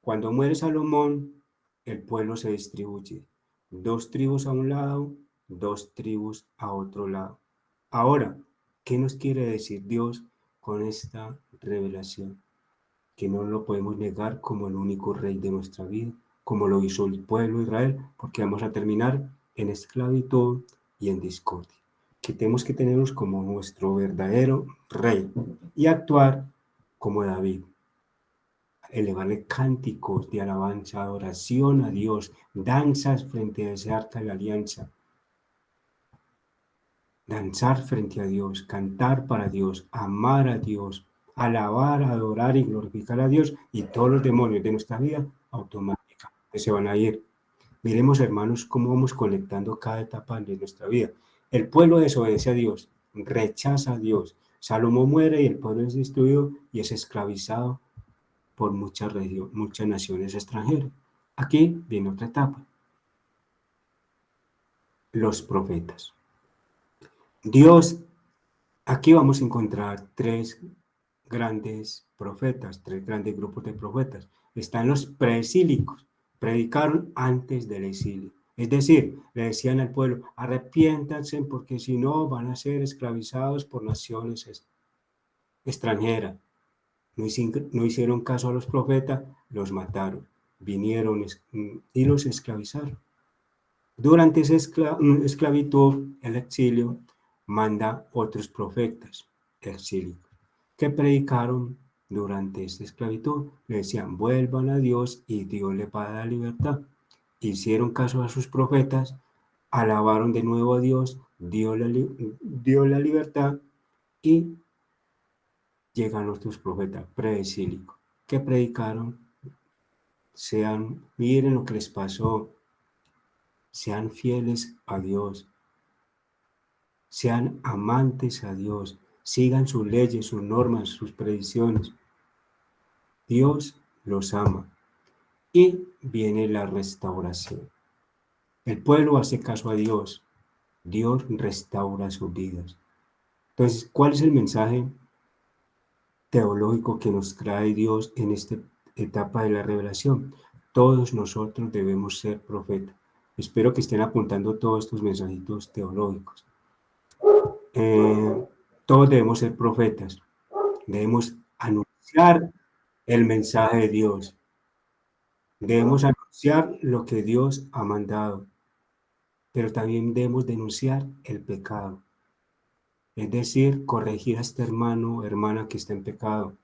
Cuando muere Salomón, el pueblo se distribuye. 2 tribus a un lado, 2 tribus a otro lado. Ahora, ¿qué nos quiere decir Dios con esta revelación? Que no lo podemos negar como el único rey de nuestra vida, como lo hizo el pueblo de Israel, porque vamos a terminar en esclavitud y en discordia. Que tenemos que tenernos como nuestro verdadero rey y actuar como David. Elevarle cánticos de alabanza, adoración a Dios, danzas frente a ese arca de la alianza. Danzar frente a Dios, cantar para Dios, amar a Dios, alabar, adorar y glorificar a Dios, y todos los demonios de nuestra vida automáticamente se van a ir. Miremos, hermanos, cómo vamos conectando cada etapa de nuestra vida. El pueblo desobedece a Dios, rechaza a Dios. Salomón muere y el pueblo es destruido y es esclavizado por muchas naciones extranjeras. Aquí viene otra etapa. Los profetas. Dios, aquí vamos a encontrar 3 grandes profetas, 3 grandes grupos de profetas. Están los preexílicos, predicaron antes del exilio. Es decir, le decían al pueblo, arrepiéntanse porque si no van a ser esclavizados por naciones extranjeras. No hicieron caso a los profetas, los mataron, vinieron y los esclavizaron. Durante esa esclavitud, el exilio, manda otros profetas exílicos que predicaron durante esta esclavitud. Le decían, vuelvan a Dios y Dios les va a dar libertad. Hicieron caso a sus profetas, alabaron de nuevo a Dios, dio la libertad y llegan nuestros profetas preexílicos que predicaron, miren lo que les pasó, sean fieles a Dios, sean amantes a Dios, sigan sus leyes, sus normas, sus predicciones. Dios los ama y viene la restauración. El pueblo hace caso a Dios, Dios restaura sus vidas. Entonces, ¿cuál es el mensaje teológico que nos trae Dios en esta etapa de la revelación? Todos nosotros debemos ser profetas. Espero que estén apuntando todos estos mensajitos teológicos. Todos debemos ser profetas. Debemos anunciar el mensaje de Dios. Debemos anunciar lo que Dios ha mandado. Pero también debemos denunciar el pecado. Es decir, corregir a este hermano o hermana que está en pecado,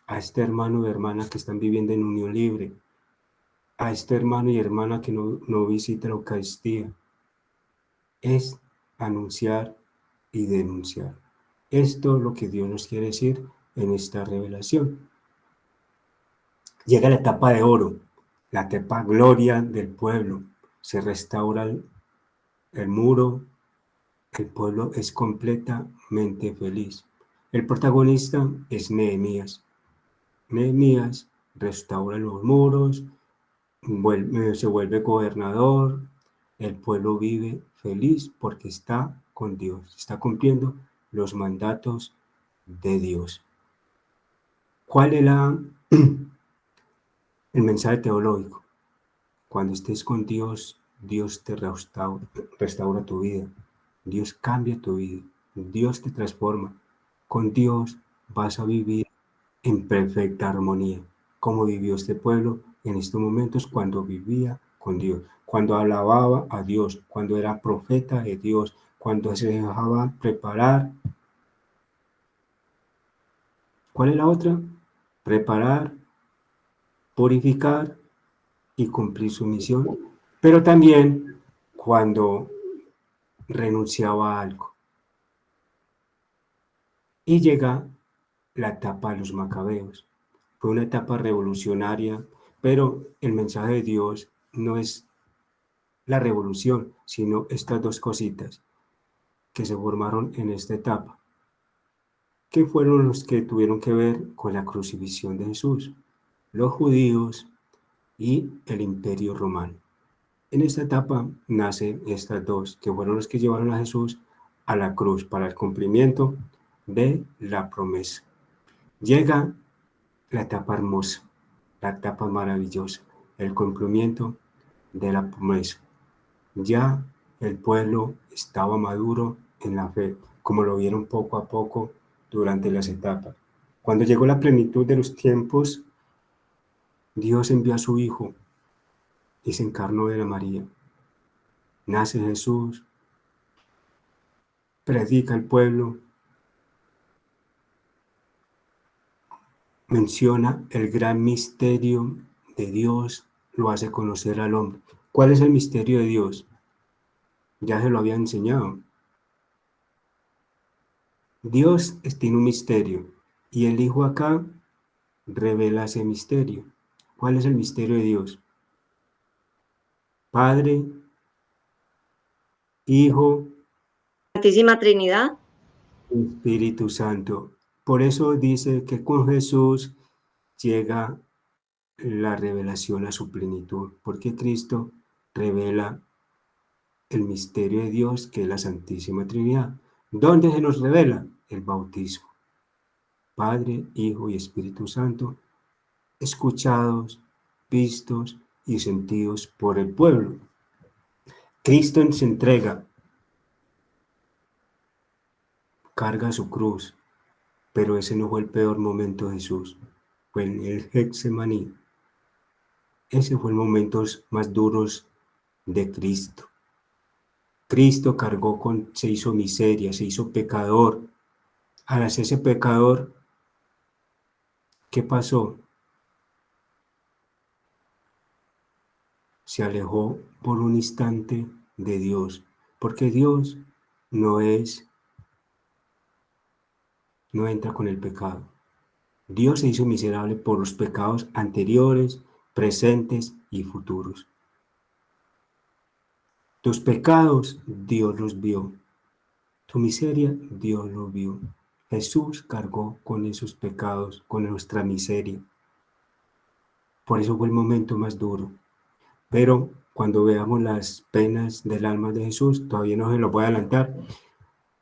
a este hermano o hermana que están viviendo en unión libre, a este hermano y hermana que no visita la Eucaristía. Es anunciar y denunciar. Esto es lo que Dios nos quiere decir en esta revelación. Llega la etapa de oro, la etapa gloria del pueblo. Se restaura el muro, el pueblo es completamente feliz. El protagonista es Nehemías. Nehemías restaura los muros, se vuelve gobernador, el pueblo vive feliz porque está con Dios, está cumpliendo los mandatos de Dios. ¿Cuál es el mensaje teológico? Cuando estés con Dios, Dios te restaura tu vida, Dios cambia tu vida, Dios te transforma. Con Dios vas a vivir en perfecta armonía, como vivió este pueblo en estos momentos cuando vivía con Dios, cuando alababa a Dios, cuando era profeta de Dios, cuando se dejaba preparar. ¿Cuál es la otra? Preparar, purificar y cumplir su misión, pero también cuando renunciaba a algo. Y llega la etapa de los macabeos. Fue una etapa revolucionaria, pero el mensaje de Dios no es la revolución, sino estas dos cositas que se formaron en esta etapa, que fueron los que tuvieron que ver con la crucifixión de Jesús, los judíos y el imperio romano. En esta etapa nacen estas dos, que fueron los que llevaron a Jesús a la cruz para el cumplimiento de la promesa. Llega la etapa hermosa, la etapa maravillosa, el cumplimiento de la promesa. Ya el pueblo estaba maduro en la fe, como lo vieron poco a poco durante las etapas. Cuando llegó la plenitud de los tiempos, Dios envió a su Hijo y se encarnó de la María. Nace Jesús, predica al pueblo, menciona el gran misterio de Dios, lo hace conocer al hombre. ¿Cuál es el misterio de Dios? Ya se lo había enseñado. Dios tiene un misterio y el Hijo acá revela ese misterio. ¿Cuál es el misterio de Dios? Padre, Hijo, Santísima Trinidad. Espíritu Santo. Por eso dice que con Jesús llega la revelación a su plenitud, porque Cristo revela el misterio de Dios, que es la Santísima Trinidad. ¿Dónde se nos revela? El bautismo. Padre, Hijo y Espíritu Santo, escuchados, vistos y sentidos por el pueblo. Cristo se entrega, carga su cruz, pero ese no fue el peor momento de Jesús, fue en el Getsemaní. Ese fue el momento más duros de Cristo. Cristo se hizo miseria, se hizo pecador. Al hacerse pecador, ¿qué pasó? Se alejó por un instante de Dios, porque Dios no entra con el pecado. Dios se hizo miserable por los pecados anteriores, presentes y futuros. Tus pecados, Dios los vio. Tu miseria, Dios lo vio. Jesús cargó con esos pecados, con nuestra miseria. Por eso fue el momento más duro. Pero cuando veamos las penas del alma de Jesús, todavía no se lo voy a adelantar,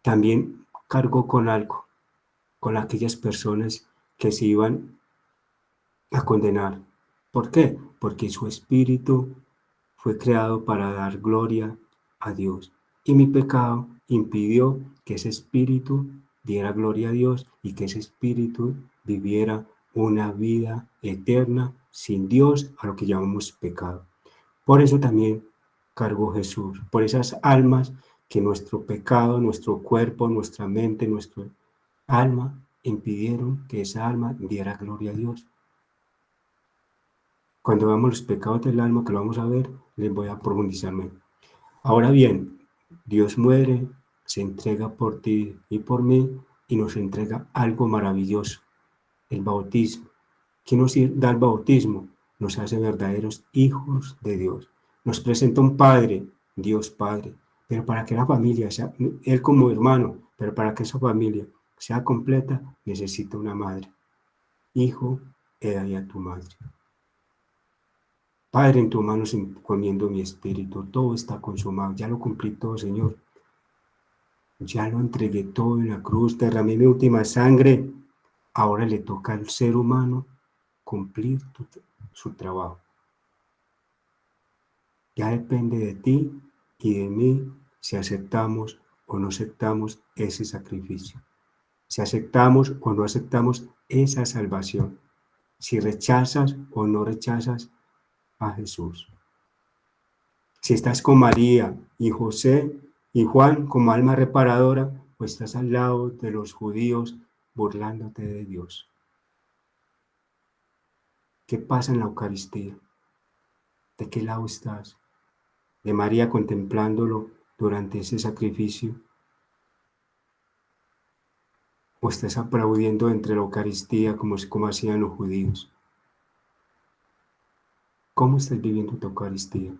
también cargó con algo, con aquellas personas que se iban a condenar. ¿Por qué? Porque su espíritu fue creado para dar gloria a Dios. Y mi pecado impidió que ese espíritu diera gloria a Dios y que ese espíritu viviera una vida eterna sin Dios, a lo que llamamos pecado. Por eso también cargó Jesús, por esas almas que nuestro pecado, nuestro cuerpo, nuestra mente, nuestra alma impidieron que esa alma diera gloria a Dios. Cuando veamos los pecados del alma, que lo vamos a ver, les voy a profundizar más. Ahora bien, Dios muere, se entrega por ti y por mí y nos entrega algo maravilloso, el bautismo. que nos da el bautismo, nos hace verdaderos hijos de Dios. Nos presenta un Padre, Dios Padre, pero para que la familia sea, Él como hermano, pero para que esa familia sea completa, necesita una madre. Hijo, he ahí a tu madre. Padre, en tu mano encomiendo mi espíritu, todo está consumado, ya lo cumplí todo, Señor. Ya lo entregué todo en la cruz, derramé mi última sangre. Ahora le toca al ser humano cumplir su trabajo. Ya depende de ti y de mí si aceptamos o no aceptamos ese sacrificio. Si aceptamos o no aceptamos esa salvación. Si rechazas o no rechazas a Jesús. Si estás con María y José y Juan como alma reparadora, o estás al lado de los judíos burlándote de Dios. ¿Qué pasa en la Eucaristía? ¿De qué lado estás? ¿De María contemplándolo durante ese sacrificio? ¿O estás aplaudiendo entre la Eucaristía como hacían los judíos? ¿Cómo estás viviendo tu Eucaristía?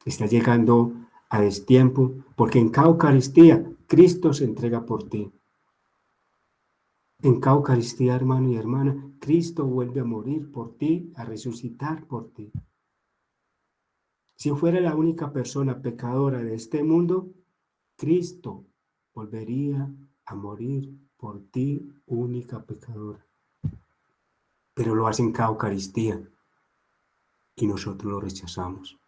¿Estás llegando a destiempo? Porque en cada Eucaristía Cristo se entrega por ti. En cada Eucaristía, hermano y hermana, Cristo vuelve a morir por ti, a resucitar por ti. Si fuera la única persona pecadora de este mundo, Cristo volvería a morir por ti, única pecadora. Pero lo hace en cada Eucaristía y nosotros lo rechazamos.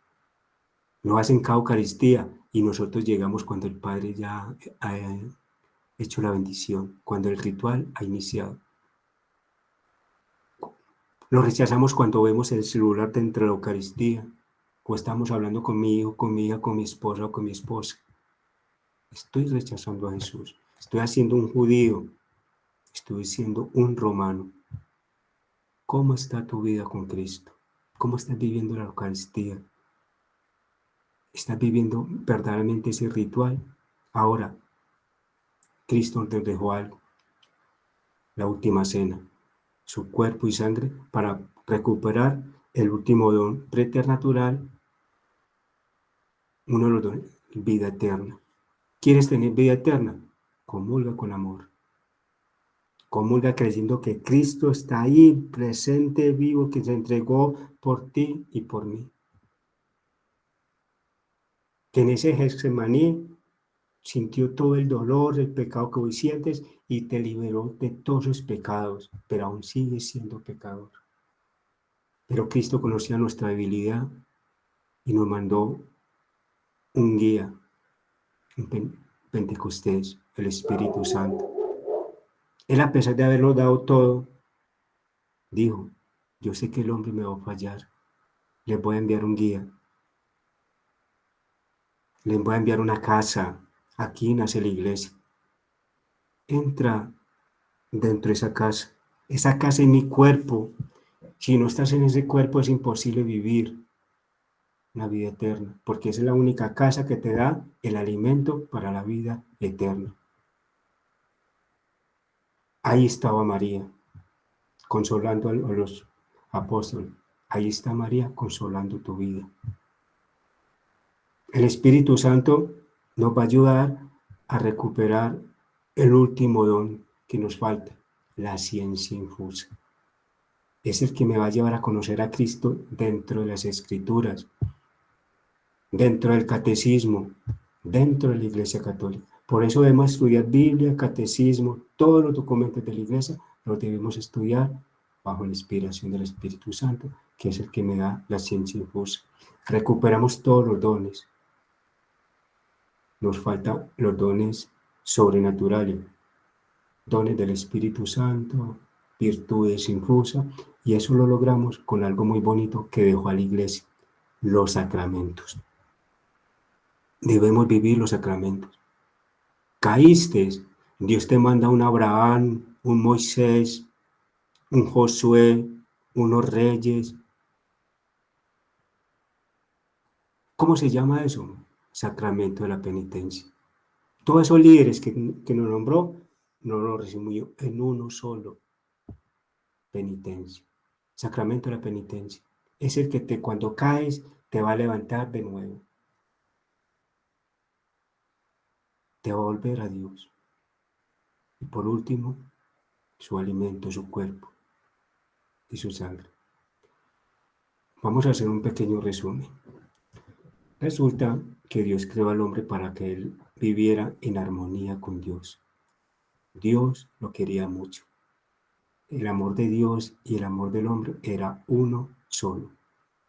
Lo hace en cada Eucaristía y nosotros llegamos cuando el Padre ya ha hecho la bendición, cuando el ritual ha iniciado. Lo rechazamos cuando vemos el celular dentro de la Eucaristía, o estamos hablando con mi hijo, con mi hija, con mi esposa o con mi esposa. Estoy rechazando a Jesús. Estoy haciendo un judío. Estoy siendo un romano. ¿Cómo está tu vida con Cristo? ¿Cómo estás viviendo la Eucaristía? ¿Estás viviendo verdaderamente ese ritual? Ahora, Cristo nos dejó algo, la última cena, su cuerpo y sangre para recuperar el último don preternatural, uno de los dones, vida eterna. ¿Quieres tener vida eterna? Comulga con amor. Comulga creyendo que Cristo está ahí, presente, vivo, que se entregó por ti y por mí. Que en ese Getsemaní sintió todo el dolor, el pecado que hoy sientes y te liberó de todos los pecados, pero aún sigues siendo pecador. Pero Cristo conocía nuestra debilidad y nos mandó un guía en Pentecostés, el Espíritu Santo. Él, a pesar de haberlo dado todo, dijo: yo sé que el hombre me va a fallar, les voy a enviar un guía, les voy a enviar una casa, aquí nace la iglesia. Entra dentro de esa casa es mi cuerpo. Si no estás en ese cuerpo es imposible vivir una vida eterna, porque es la única casa que te da el alimento para la vida eterna. Ahí estaba María, consolando a los apóstoles. Ahí está María consolando tu vida. El Espíritu Santo nos va a ayudar a recuperar el último don que nos falta, la ciencia infusa. Es el que me va a llevar a conocer a Cristo dentro de las Escrituras, dentro del catecismo, dentro de la Iglesia Católica. Por eso debemos estudiar Biblia, catecismo, todos los documentos de la Iglesia los debemos estudiar bajo la inspiración del Espíritu Santo, que es el que me da la ciencia infusa. Recuperamos todos los dones. Nos faltan los dones sobrenaturales, dones del Espíritu Santo, virtudes infusas, y eso lo logramos con algo muy bonito que dejó a la Iglesia: los sacramentos. Debemos vivir los sacramentos. Caíste, Dios te manda un Abraham, un Moisés, un Josué, unos reyes. ¿Cómo se llama eso? Sacramento de la penitencia. Todos esos líderes que nos nombró, nos lo resumió en uno solo: penitencia. Sacramento de la penitencia. Es el que cuando caes te va a levantar de nuevo. Te va a volver a Dios. Y por último, su alimento, su cuerpo y su sangre. Vamos a hacer un pequeño resumen. Resulta que Dios creó al hombre para que él viviera en armonía con Dios. Dios lo quería mucho. El amor de Dios y el amor del hombre era uno solo.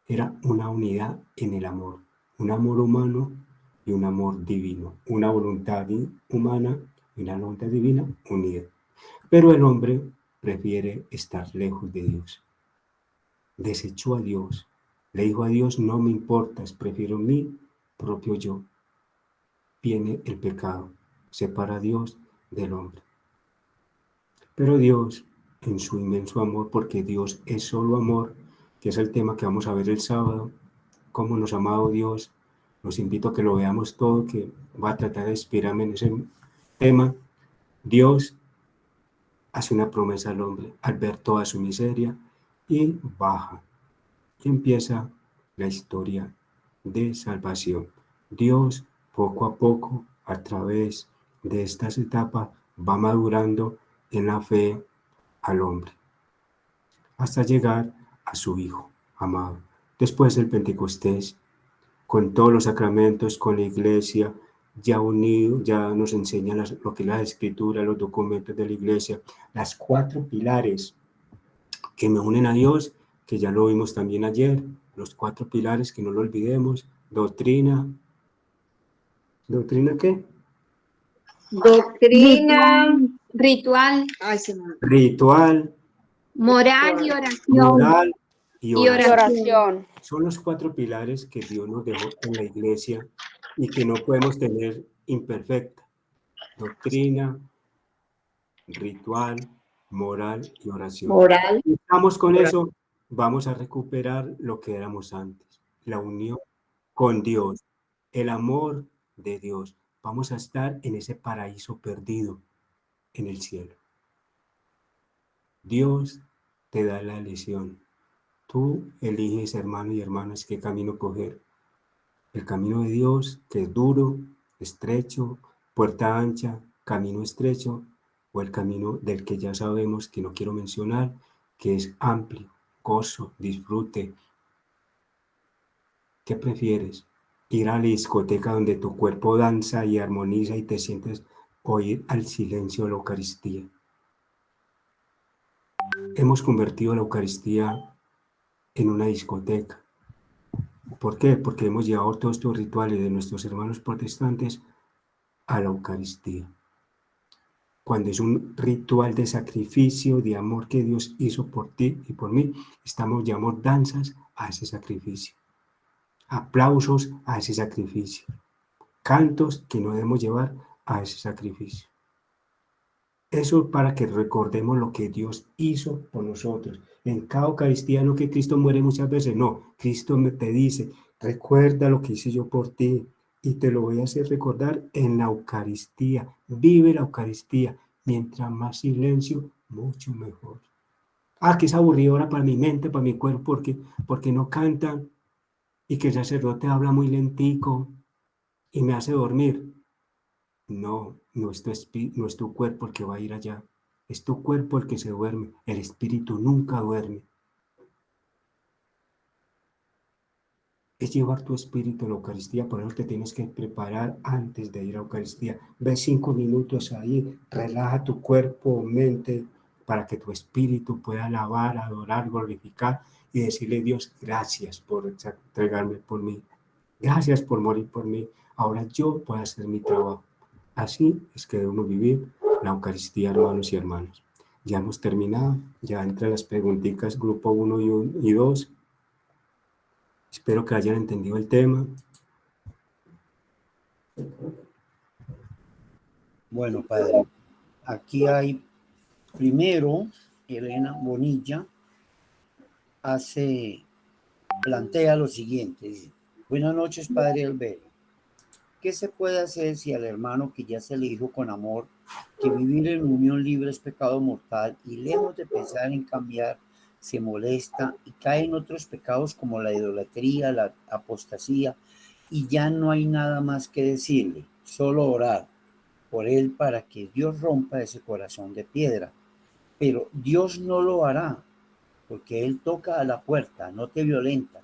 Era una unidad en el amor. Un amor humano y un amor divino. Una voluntad humana y una voluntad divina unida. Pero el hombre prefiere estar lejos de Dios. Desechó a Dios. Le dijo a Dios, no me importas, prefiero mi propio yo. Viene el pecado, separa a Dios del hombre. Pero Dios, en su inmenso amor, porque Dios es solo amor, que es el tema que vamos a ver el sábado, cómo nos ha amado Dios, los invito a que lo veamos todo, que va a tratar de inspirarme en ese tema. Dios hace una promesa al hombre al ver toda su miseria y baja. Y empieza la historia de salvación. Dios, poco a poco, a través de estas etapas, va madurando en la fe al hombre, hasta llegar a su Hijo amado. Después del Pentecostés, con todos los sacramentos, con la Iglesia, ya unido, ya nos enseña lo que es la Escritura, los documentos de la Iglesia, las 4 pilares que me unen a Dios, que ya lo vimos también ayer, los 4 pilares, que no lo olvidemos: doctrina. ¿Doctrina qué? Doctrina, ritual, Ritual, moral y oración. moral y Y oración. oración. Son los 4 pilares que Dios nos dejó en la Iglesia y que no podemos tener imperfecta: doctrina, ritual, moral y oración. Moral. Si estamos con eso, vamos a recuperar lo que éramos antes, la unión con Dios, el amor de Dios. Vamos a estar en ese paraíso perdido en el cielo. Dios te da la elección. Tú eliges, hermanos y hermanas, qué camino coger. El camino de Dios, que es duro, estrecho, puerta ancha, camino estrecho, o el camino del que ya sabemos, que no quiero mencionar, que es amplio, gozo, disfrute. ¿Qué prefieres? Ir a la discoteca donde tu cuerpo danza y armoniza y te sientes, o ir al silencio de la Eucaristía. Hemos convertido la Eucaristía en una discoteca. ¿Por qué? Porque hemos llevado todos estos rituales de nuestros hermanos protestantes a la Eucaristía. Cuando es un ritual de sacrificio, de amor que Dios hizo por ti y por mí, llamamos danzas a ese sacrificio, aplausos a ese sacrificio, cantos que no debemos llevar a ese sacrificio. Eso para que recordemos lo que Dios hizo por nosotros. En cada Eucaristía no que Cristo muere muchas veces, no. Cristo te dice, recuerda lo que hice yo por ti y te lo voy a hacer recordar en la Eucaristía. Vive la Eucaristía. Mientras más silencio, mucho mejor. Que es aburridora para mi mente, para mi cuerpo, porque no cantan y que el sacerdote habla muy lentico y me hace dormir. No, no es tu cuerpo el que va a ir allá. Es tu cuerpo el que se duerme. El espíritu nunca duerme. Es llevar tu espíritu a la Eucaristía, por eso te tienes que preparar antes de ir a la Eucaristía. Ve 5 minutos ahí, relaja tu cuerpo, mente, para que tu espíritu pueda alabar, adorar, glorificar y decirle a Dios, gracias por entregarme por mí. Gracias por morir por mí. Ahora yo puedo hacer mi trabajo. Así es que debemos vivir la Eucaristía, hermanos y hermanas. Ya hemos terminado, ya entre las preguntitas grupo 1 y 2. Espero que hayan entendido el tema. Bueno, padre, aquí hay primero Elena Bonilla plantea lo siguiente, dice: buenas noches, padre Alberto. ¿Qué se puede hacer si al hermano que ya se le dijo con amor que vivir en unión libre es pecado mortal y lejos de pensar en cambiar, se molesta y cae en otros pecados como la idolatría, la apostasía, y ya no hay nada más que decirle, solo orar por él para que Dios rompa ese corazón de piedra. Pero Dios no lo hará, porque Él toca a la puerta, no te violenta.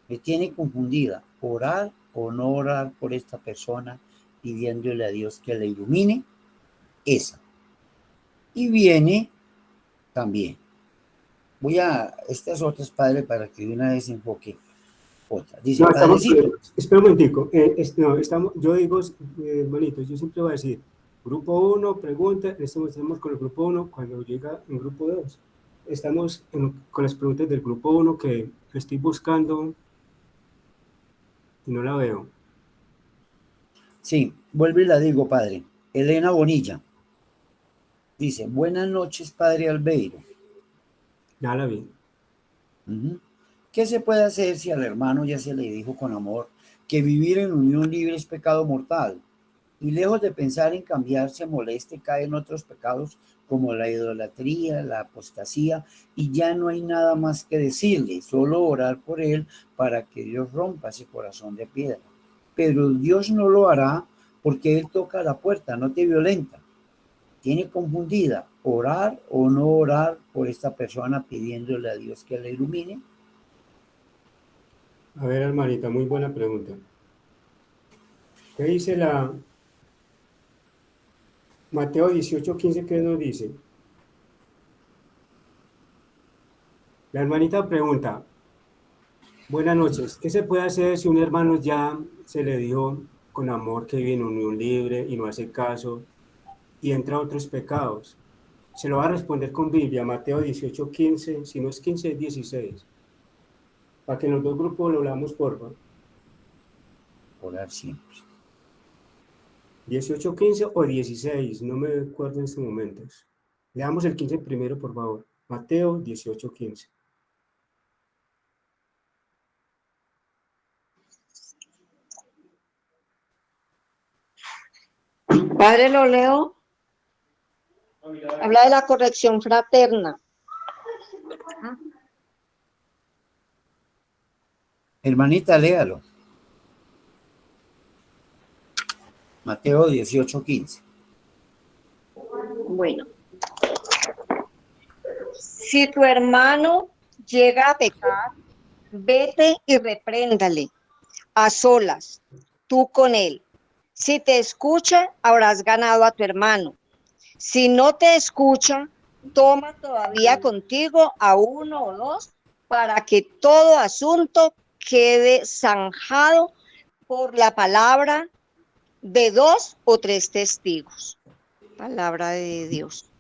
Me tiene confundida, orar o no orar por esta persona, pidiéndole a Dios que le ilumine, esa. Y viene también. Voy a estas otras, padre, para que de una vez enfoque otra. Dice, No, estamos, padrecito. espera un momentico, no, estamos, yo digo, hermanito, yo siempre voy a decir, grupo 1, pregunta, estamos con el grupo 1, cuando llega en grupo 2, estamos con las preguntas del grupo 1 que estoy buscando y no la veo. Sí, vuelvo y la digo, padre. Elena Bonilla dice, buenas noches, padre Albeiro. Ya la vi. ¿Qué se puede hacer si al hermano ya se le dijo con amor que vivir en unión libre es pecado mortal? Y lejos de pensar en cambiar, se molesta y cae en otros pecados como la idolatría, la apostasía, y ya no hay nada más que decirle, solo orar por él para que Dios rompa ese corazón de piedra. Pero Dios no lo hará porque Él toca la puerta, no te violenta. Tiene confundida orar o no orar por esta persona pidiéndole a Dios que la ilumine. A ver, hermanita, muy buena pregunta. ¿Qué dice la Mateo 18:15? ¿Qué nos dice? La hermanita pregunta, buenas noches, ¿qué se puede hacer si un hermano ya se le dijo con amor que vive en unión libre y no hace caso y entra a otros pecados? Se lo va a responder con Biblia, Mateo 18:15, si no es 15, es 16. Para que en los dos grupos lo hablamos, por favor. Orar siempre. 18:15 o 16, no me acuerdo en estos momentos. Leamos el 15 primero, por favor. Mateo 18:15. Padre, lo leo. Habla de la corrección fraterna. Hermanita, léalo. Mateo 18:15. Bueno, si tu hermano llega a pecar, vete y repréndale a solas, tú con él. Si te escucha, habrás ganado a tu hermano. Si no te escucha, toma todavía contigo a uno o dos para que todo asunto quede zanjado por la palabra de dos o tres testigos. Palabra de Dios.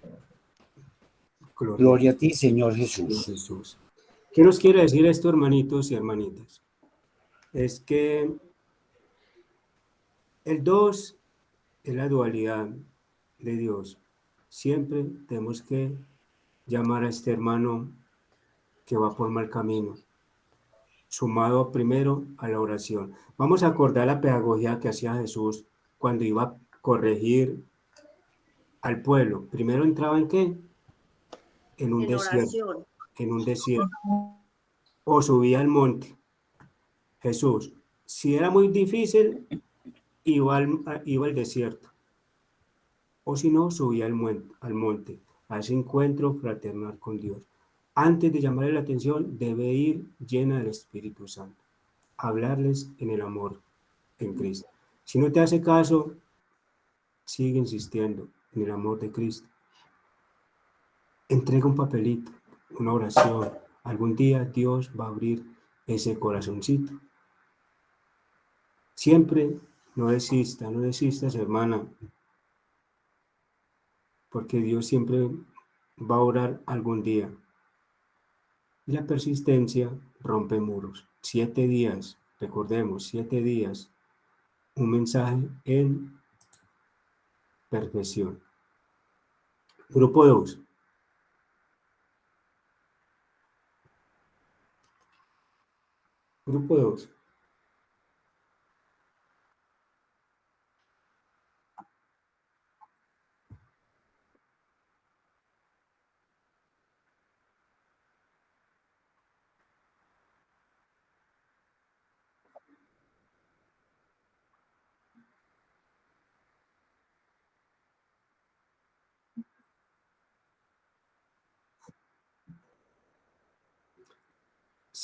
Gloria a ti, Señor Señor Jesús. Jesús. ¿Qué nos quiere decir esto, hermanitos y hermanitas? Es que el dos es la dualidad de Dios. Siempre tenemos que llamar a este hermano que va por mal camino, sumado primero a la oración. Vamos a acordar la pedagogía que hacía Jesús cuando iba a corregir al pueblo. Primero entraba en qué? En un En desierto, oración. en un desierto. O subía al monte. Jesús, si era muy difícil, iba al desierto. O si no, subía al monte, a ese encuentro fraternal con Dios. Antes de llamarle la atención, debe ir llena del Espíritu Santo. Hablarles en el amor, en Cristo. Si no te hace caso, sigue insistiendo en el amor de Cristo. Entrega un papelito, una oración. Algún día Dios va a abrir ese corazoncito. Siempre no desistas, hermana, porque Dios siempre va a orar algún día. Y la persistencia rompe muros. 7 días, recordemos, 7 días, un mensaje en perfección. Grupo 2. Grupo 2.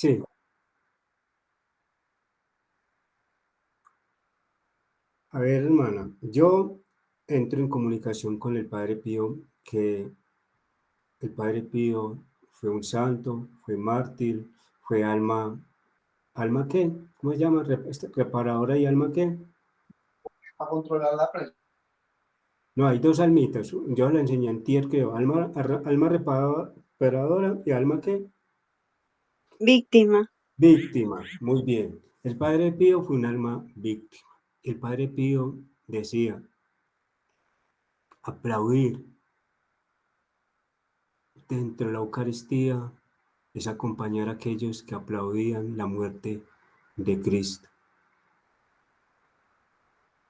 Sí. A ver, hermana, yo entro en comunicación con el Padre Pío, que el Padre Pío fue un santo, fue mártir, fue ¿alma qué? ¿Cómo se llama? Reparadora y alma qué. A controlar la presión. No, hay dos almitas. Yo la enseñé antier, creo. Alma reparadora y alma qué. Víctima. Víctima. Muy bien. El Padre Pío fue un alma víctima. El Padre Pío decía, aplaudir dentro de la Eucaristía es acompañar a aquellos que aplaudían la muerte de Cristo.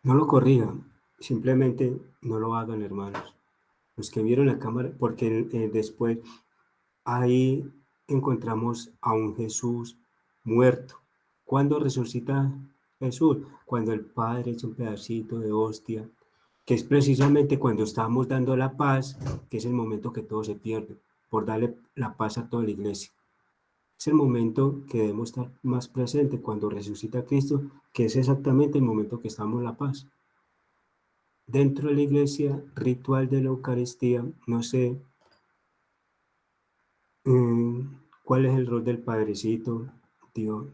No lo corrijan, simplemente no lo hagan, hermanos. Los que vieron la cámara, porque después ahí encontramos a un Jesús muerto. ¿Cuándo resucita Jesús? Cuando el Padre echa un pedacito de hostia, que es precisamente cuando estamos dando la paz, que es el momento que todo se pierde, por darle la paz a toda la iglesia. Es el momento que debemos estar más presente cuando resucita Cristo, que es exactamente el momento que estamos en la paz. Dentro de la iglesia, ritual de la Eucaristía, no sé cuál es el rol del Padrecito, Dios,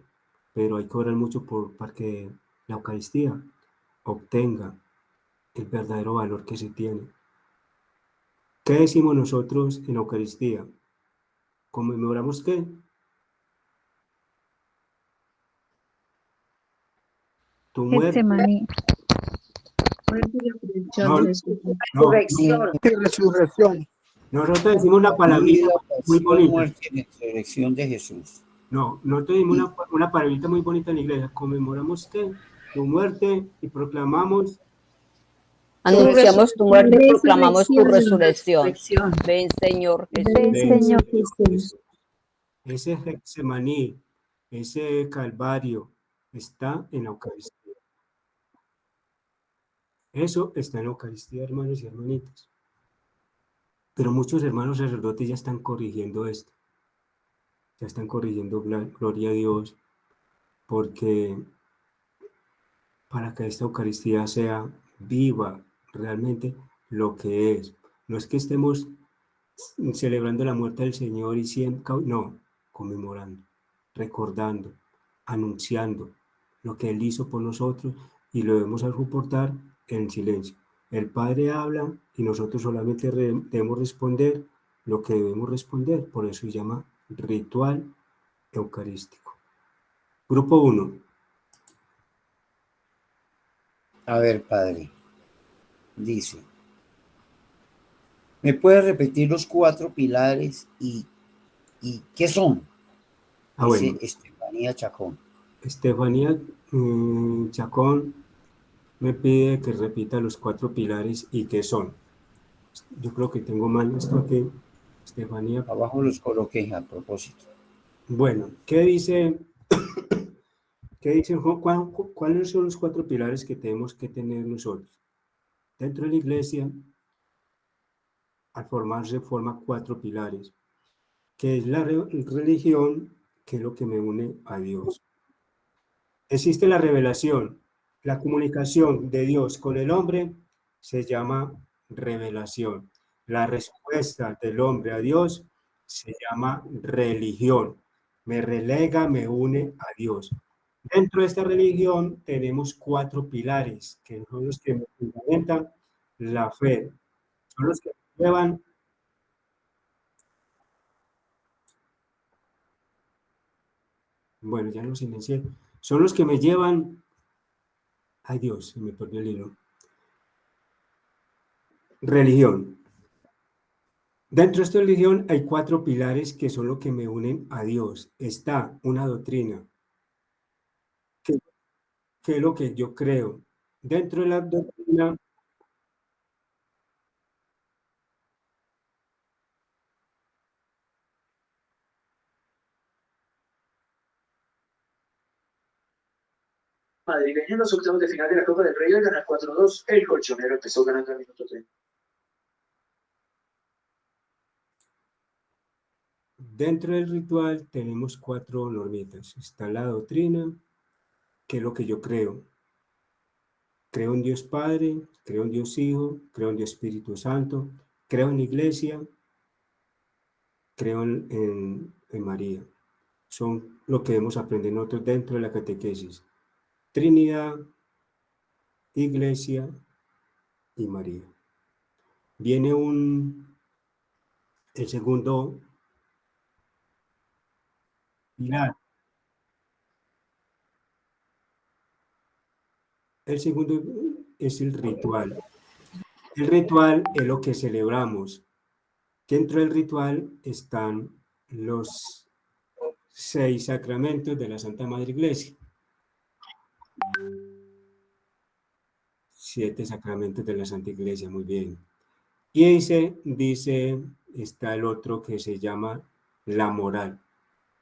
pero hay que orar mucho para que la Eucaristía obtenga el verdadero valor que se tiene. ¿Qué decimos nosotros en la Eucaristía? ¿Conmemoramos qué? Tu muerte. Getsemaní. No, no, Resurrección. Y resurrección. nosotros decimos una palabrita Vida, muy pasión, bonita. muerte y resurrección de Jesús. No, nosotros decimos una palabrita muy bonita en la iglesia. Conmemoramos qué? Tu muerte y proclamamos. Anunciamos tu muerte y proclamamos tu Resurrección. resurrección. Ven, Señor Jesús. Ven, Señor Jesús. Ese Getsemaní, ese Calvario, está en la Eucaristía. Eso está en la Eucaristía, hermanos y hermanitas. Pero muchos hermanos sacerdotes ya están corrigiendo esto. Ya están corrigiendo, gloria a Dios, porque para que esta Eucaristía sea viva realmente lo que es. No es que estemos celebrando la muerte del Señor y siempre, no, conmemorando, recordando, anunciando lo que Él hizo por nosotros y lo debemos soportar en silencio. El Padre habla y nosotros solamente debemos responder lo que debemos responder, por eso se llama ritual eucarístico. Grupo 1. A ver, Padre, dice, ¿me puede repetir los 4 pilares y qué son? Dice Bueno, Estefanía Chacón. Estefanía Chacón me pide que repita los 4 pilares y qué son. Yo creo que tengo mal esto aquí, Estefanía. Abajo los coloqué a propósito. Bueno, ¿qué dice? ¿Qué dicen? ¿Cuáles son los 4 pilares que tenemos que tener nosotros? Dentro de la iglesia, al formarse, forma 4 pilares, que es la religión, que es lo que me une a Dios. Existe la revelación, la comunicación de Dios con el hombre se llama revelación. La respuesta del hombre a Dios se llama religión. Me relega, me une a Dios. Dentro de esta religión tenemos 4 pilares, que son los que fundamentan la fe. Son los que llevan. Bueno, ya lo silencié. Son los que me llevan. Ay Dios, se me perdió el hilo. Religión. Dentro de esta religión hay 4 pilares que son los que me unen a Dios. Está una doctrina, que es lo que yo creo. Dentro de la doctrina, Madrileño en los octavos de final de la Copa del Rey al ganar 4-2. El colchonero empezó ganando al minuto 30. Dentro del ritual tenemos 4 normitas. Está la doctrina, que es lo que yo creo. Creo en Dios Padre, creo en Dios Hijo, creo en Dios Espíritu Santo, creo en la Iglesia, creo en María. Son lo que debemos aprender nosotros dentro de la catequesis. Trinidad, Iglesia y María. Viene el segundo pilar. El segundo es el ritual. El ritual es lo que celebramos. Dentro del ritual están los 6 sacramentos de la Santa Madre Iglesia. 7 sacramentos de la Santa Iglesia, muy bien. Y dice, está el otro que se llama la moral.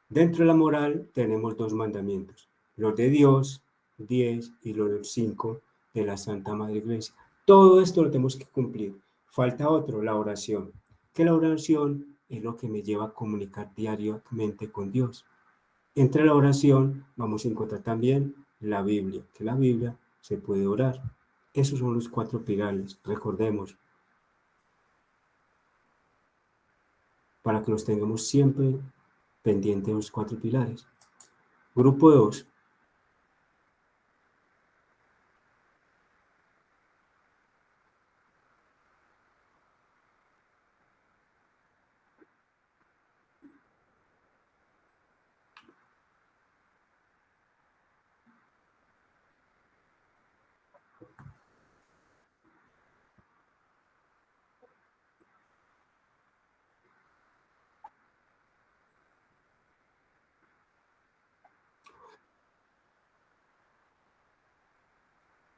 Dentro de la moral tenemos 2 mandamientos, los de Dios, 10, y los 5 de la Santa Madre Iglesia. Todo esto lo tenemos que cumplir. Falta otro, la oración, que la oración es lo que me lleva a comunicar diariamente con Dios. Entre la oración vamos a encontrar también la Biblia, que la Biblia se puede orar. Esos son los 4 pilares, recordemos, para que los tengamos siempre pendientes los 4 pilares. Grupo 2.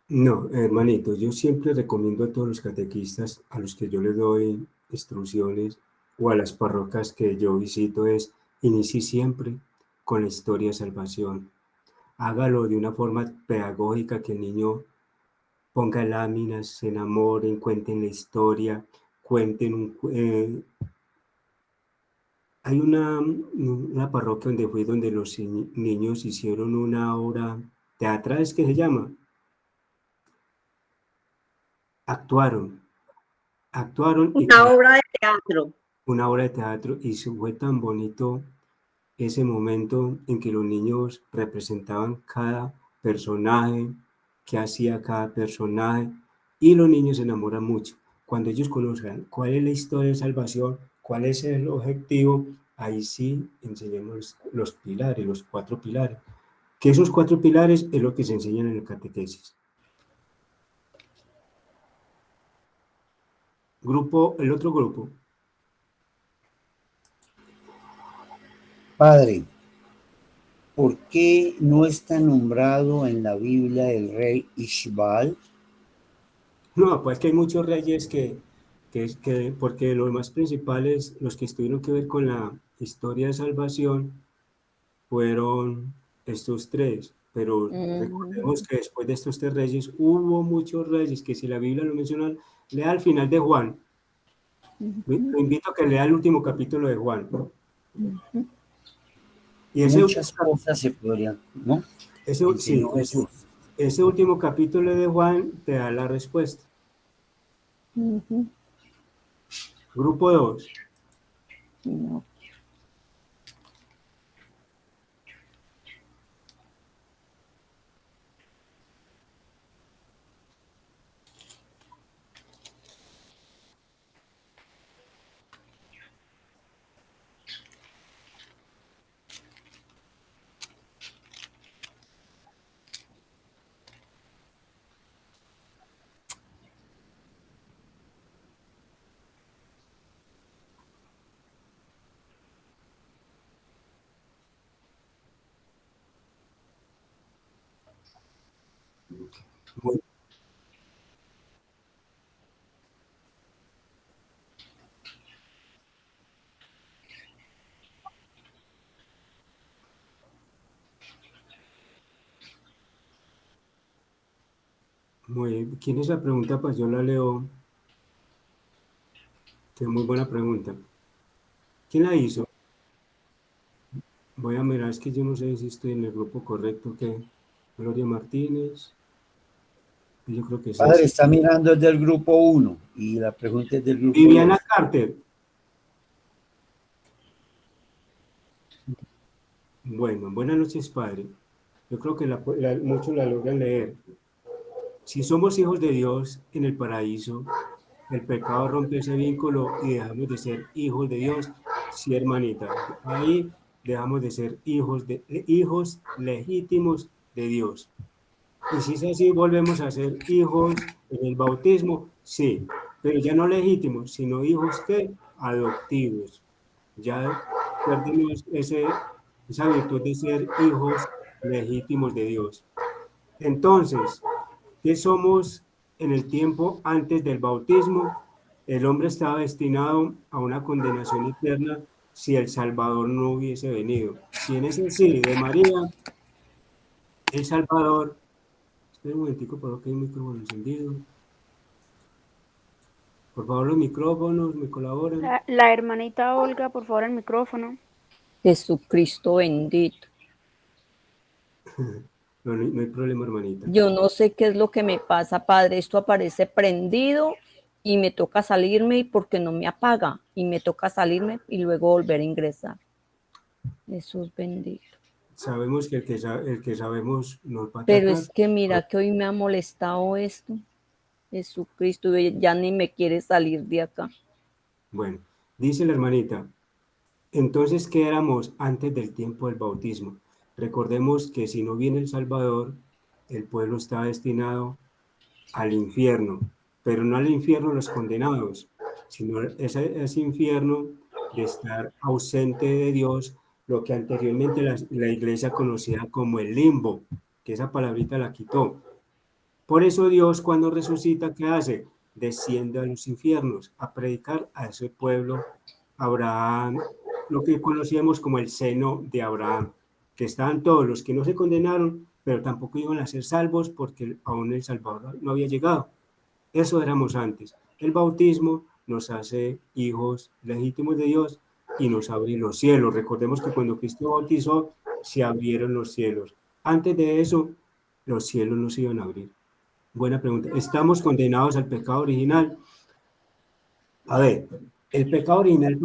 No, hermanito, yo siempre recomiendo a todos los catequistas a los que yo les doy instrucciones o a las parroquias que yo visito es inicie siempre con la historia de salvación. Hágalo de una forma pedagógica, que el niño ponga láminas, se enamoren, cuenten la historia, cuenten hay una parroquia donde fui donde los niños hicieron una obra teatral, ¿es que se llama? Actuaron y Una obra de teatro. una obra de teatro, y fue tan bonito ese momento en que los niños representaban cada personaje, qué hacía cada personaje, y los niños se enamoran mucho. Cuando ellos conozcan cuál es la historia de salvación, cuál es el objetivo, ahí sí enseñamos los pilares, los 4 pilares, que esos 4 pilares es lo que se enseñan en la catequesis. El otro grupo. Padre, ¿por qué no está nombrado en la Biblia el rey Ishbal? No, pues que hay muchos reyes porque los más principales, los que tuvieron que ver con la historia de salvación, fueron estos 3, pero recordemos que después de estos 3 reyes, hubo muchos reyes, que si la Biblia lo menciona, lea al final de Juan. Lo invito a que lea el último capítulo de Juan. Y Muchas cosas se podrían, ¿no? Ese último capítulo de Juan te da la respuesta. Grupo 2. No. ¿Quién es la pregunta? Pues yo la leo. Qué muy buena pregunta. ¿Quién la hizo? Voy a mirar, es que yo no sé si estoy en el grupo correcto, que Gloria Martínez, yo creo que es Padre, ese. está mirando desde el grupo 1 y la pregunta es del grupo Viviana 2. Carter. Bueno, buenas noches, padre. Yo creo que muchos la logran leer. Si somos hijos de Dios en el paraíso, el pecado rompe ese vínculo y dejamos de ser hijos de Dios. Sí, hermanita, ahí dejamos de ser hijos legítimos de Dios. Y si es así, volvemos a ser hijos en el bautismo, sí, pero ya no legítimos, sino hijos que adoptivos. Ya perdimos esa virtud de ser hijos legítimos de Dios. Entonces, ¿qué somos en el tiempo antes del bautismo? El hombre estaba destinado a una condenación eterna si el Salvador no hubiese venido. Si en ese sí de María, el Salvador. Espera un momentico, por que hay un micrófono encendido. Por favor, los micrófonos me colaboran. La hermanita Olga, por favor, el micrófono. Jesucristo bendito. No, no hay problema, hermanita. Yo no sé qué es lo que me pasa, padre. Esto aparece prendido y me toca salirme porque no me apaga. Y me toca salirme y luego volver a ingresar. Jesús bendito. Sabemos que el que sabemos nos va a Pero atacar. es que mira que hoy me ha molestado esto. Jesucristo ya ni me quiere salir de acá. Bueno, dice la hermanita, entonces, ¿qué éramos antes del tiempo del bautismo? Recordemos que si no viene el Salvador, el pueblo está destinado al infierno, pero no al infierno de los condenados, sino ese infierno de estar ausente de Dios, lo que anteriormente la iglesia conocía como el limbo, que esa palabrita la quitó. Por eso Dios, cuando resucita, ¿qué hace? Desciende a los infiernos a predicar a ese pueblo, Abraham, lo que conocíamos como el seno de Abraham, que estaban todos los que no se condenaron, pero tampoco iban a ser salvos porque aún el Salvador no había llegado. Eso éramos antes. El bautismo nos hace hijos legítimos de Dios y nos abre los cielos. Recordemos que cuando Cristo bautizó, se abrieron los cielos. Antes de eso, los cielos no se iban a abrir. Buena pregunta. ¿Estamos condenados al pecado original? A ver, el pecado original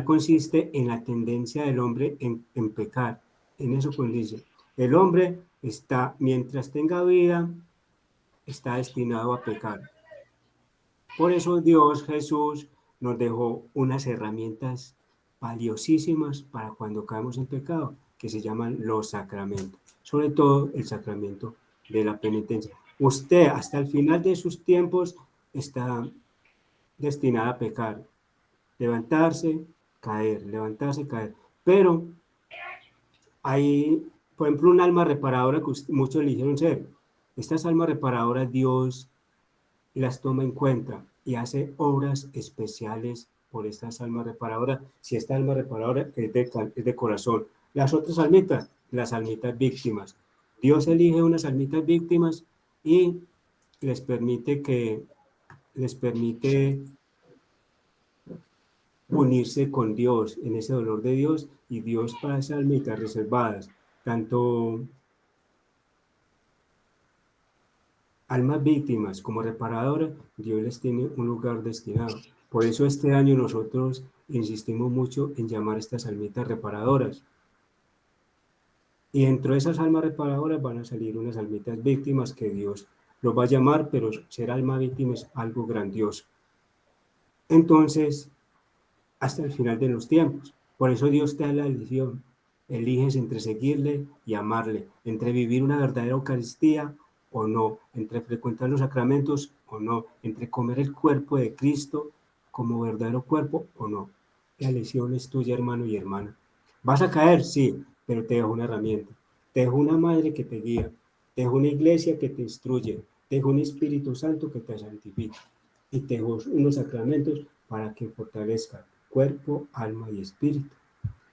consiste en la tendencia del hombre en pecar. En eso consiste. El hombre está, mientras tenga vida, está destinado a pecar. Por eso Dios, Jesús, nos dejó unas herramientas valiosísimas para cuando caemos en pecado, que se llaman los sacramentos, sobre todo el sacramento de la penitencia. Usted hasta el final de sus tiempos está destinado a pecar, levantarse, caer, pero hay, por ejemplo, un alma reparadora que muchos eligieron ser. Estas almas reparadoras Dios las toma en cuenta y hace obras especiales por estas almas reparadoras, si esta alma reparadora es de corazón. Las otras almitas, las almitas víctimas. Dios elige unas almitas víctimas y les permite unirse con Dios en ese dolor de Dios, y Dios para esas almitas reservadas, tanto almas víctimas como reparadoras, Dios les tiene un lugar destinado. Por eso este año nosotros insistimos mucho en llamar a estas almitas reparadoras. Y dentro de esas almas reparadoras van a salir unas almitas víctimas que Dios los va a llamar, pero ser alma víctima es algo grandioso. Entonces, hasta el final de los tiempos. Por eso Dios te da la elección. Eliges entre seguirle y amarle, entre vivir una verdadera Eucaristía o no, entre frecuentar los sacramentos o no, entre comer el cuerpo de Cristo como verdadero cuerpo o no. La elección es tuya, hermano y hermana. ¿Vas a caer? Sí, pero te dejo una herramienta. Te dejo una madre que te guía. Te dejo una iglesia que te instruye. Te dejo un Espíritu Santo que te santifica. Y te dejo unos sacramentos para que fortalezcan cuerpo, alma y espíritu.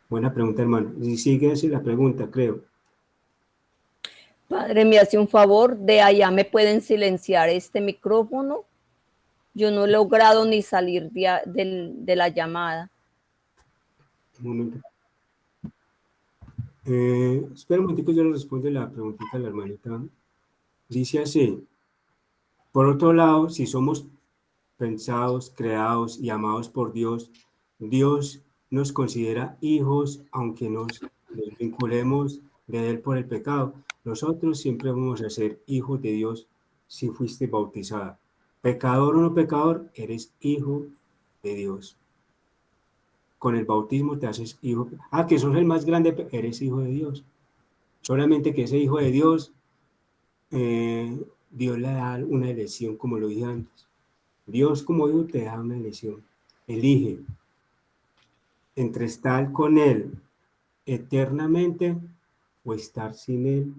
Buena pregunta, hermano. Y sigue así la pregunta, creo. Padre, me hace un favor, de allá me pueden silenciar este micrófono. Yo no he logrado ni salir de la llamada. Un momento. Espera un momentico, yo le respondo la preguntita a la hermanita. Dice así: por otro lado, si somos pensados, creados y amados por Dios, Dios nos considera hijos, aunque nos desvinculemos de Él por el pecado. Nosotros siempre vamos a ser hijos de Dios si fuiste bautizada. Pecador o no pecador, eres hijo de Dios. Con el bautismo te haces hijo. Que sos el más grande, eres hijo de Dios. Solamente que ese hijo de Dios, Dios le da una elección, como lo dije antes. Dios como hijo te da una elección. Elige entre estar con Él eternamente o estar sin Él